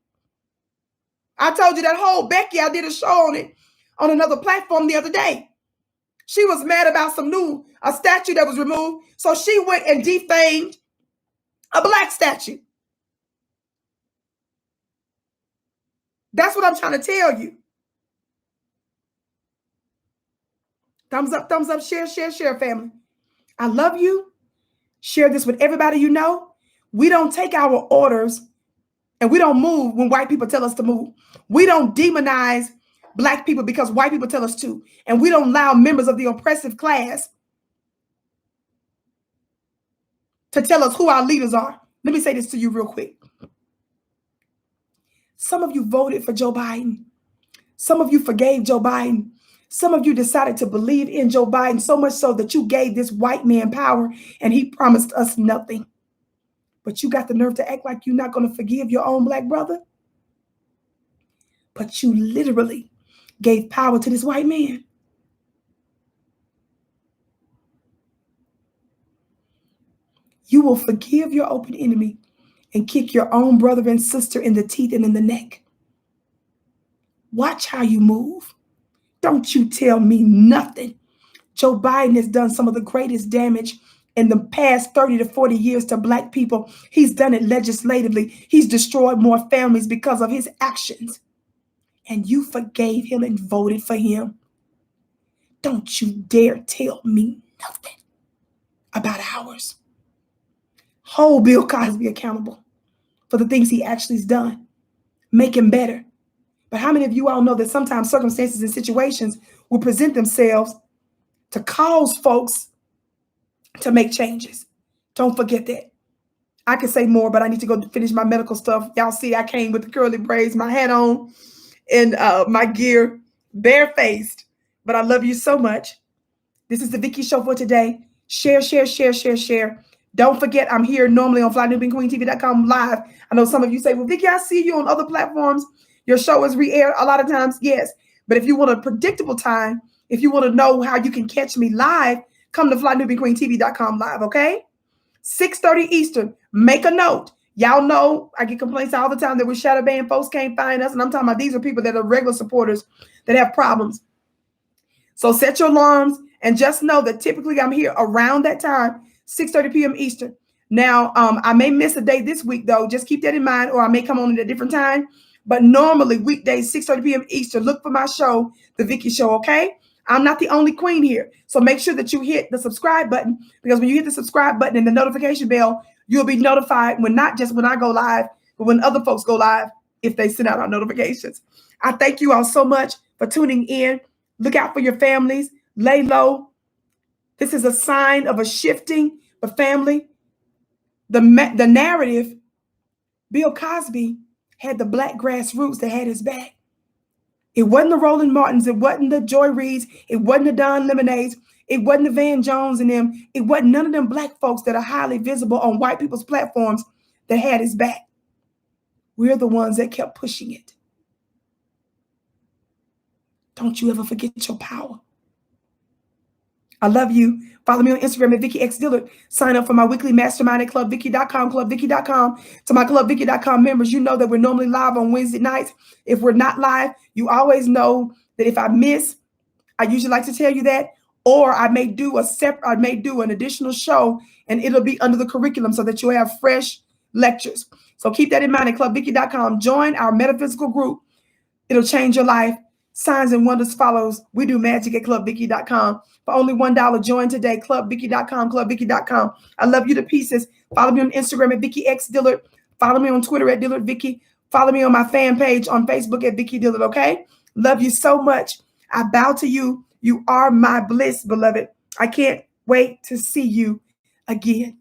I told you that whole Becky, I did a show on it on another platform the other day. She was mad about a statue that was removed. So she went and defamed a black statue. That's what I'm trying to tell you. Thumbs up, share, family. I love you. Share this with everybody you know. We don't take our orders and we don't move when white people tell us to move. We don't demonize black people because white people tell us to. And we don't allow members of the oppressive class to tell us who our leaders are. Let me say this to you real quick. Some of you voted for Joe Biden. Some of you forgave Joe Biden. Some of you decided to believe in Joe Biden so much so that you gave this white man power and he promised us nothing. But you got the nerve to act like you're not going to forgive your own black brother. But you literally gave power to this white man. You will forgive your open enemy and kick your own brother and sister in the teeth and in the neck. Watch how you move. Don't you tell me nothing. Joe Biden has done some of the greatest damage in the past 30 to 40 years to black people. He's done it legislatively. He's destroyed more families because of his actions. And you forgave him and voted for him. Don't you dare tell me nothing about ours. Hold Bill Cosby accountable for the things he actually has done. Make him better. But how many of you all know that sometimes circumstances and situations will present themselves to cause folks to make changes? Don't forget that. I could say more, but I need to go finish my medical stuff. Y'all see I came with the curly braids, my hat on, and my gear, barefaced. But I love you so much. This is the Vicki Show for today. Share. Don't forget, I'm here normally on FlyNewBeanQueenTV.com live. I know some of you say, well, Vicki, I see you on other platforms. Your show is re-aired a lot of times. Yes. But if you want a predictable time, if you want to know how you can catch me live, come to FlyNewBeanQueenTV.com live, okay? 6:30 Eastern. Make a note. Y'all know I get complaints all the time that we're shadow banned. Folks can't find us. And I'm talking about these are people that are regular supporters that have problems. So set your alarms and just know that typically I'm here around that time, 6:30 p.m. Eastern. Now, I may miss a day this week, though. Just keep that in mind, or I may come on at a different time. But normally, weekdays, 6:30 p.m. Eastern, look for my show, The Vicki Show, okay? I'm not the only queen here. So make sure that you hit the subscribe button, because when you hit the subscribe button and the notification bell, you'll be notified when not just when I go live, but when other folks go live, if they send out our notifications. I thank you all so much for tuning in. Look out for your families. Lay low. This is a sign of a shifting, but family, the narrative, Bill Cosby had the black grassroots that had his back. It wasn't the Roland Martins. It wasn't the Joy Reids. It wasn't the Don Lemonades. It wasn't the Van Jones and them. It wasn't none of them black folks that are highly visible on white people's platforms that had his back. We're the ones that kept pushing it. Don't you ever forget your power. I love you. Follow me on Instagram at Vicki X Dillard. Sign up for my weekly mastermind at clubvicki.com, clubvicki.com. To my clubvicki.com members, you know that we're normally live on Wednesday nights. If we're not live, you always know that if I miss, I usually like to tell you that, or I may do an additional show, and it'll be under the curriculum so that you'll have fresh lectures. So keep that in mind at clubvicki.com. Join our metaphysical group. It'll change your life. Signs and wonders follows. We do magic at clubvicki.com. For only $1, join today. Clubvicki.com, clubvicki.com. I love you to pieces. Follow me on Instagram at Vicki X Dillard. Follow me on Twitter at Dillard Vicki. Follow me on my fan page on Facebook at Vicki Dillard, okay? Love you so much. I bow to you. You are my bliss, beloved. I can't wait to see you again.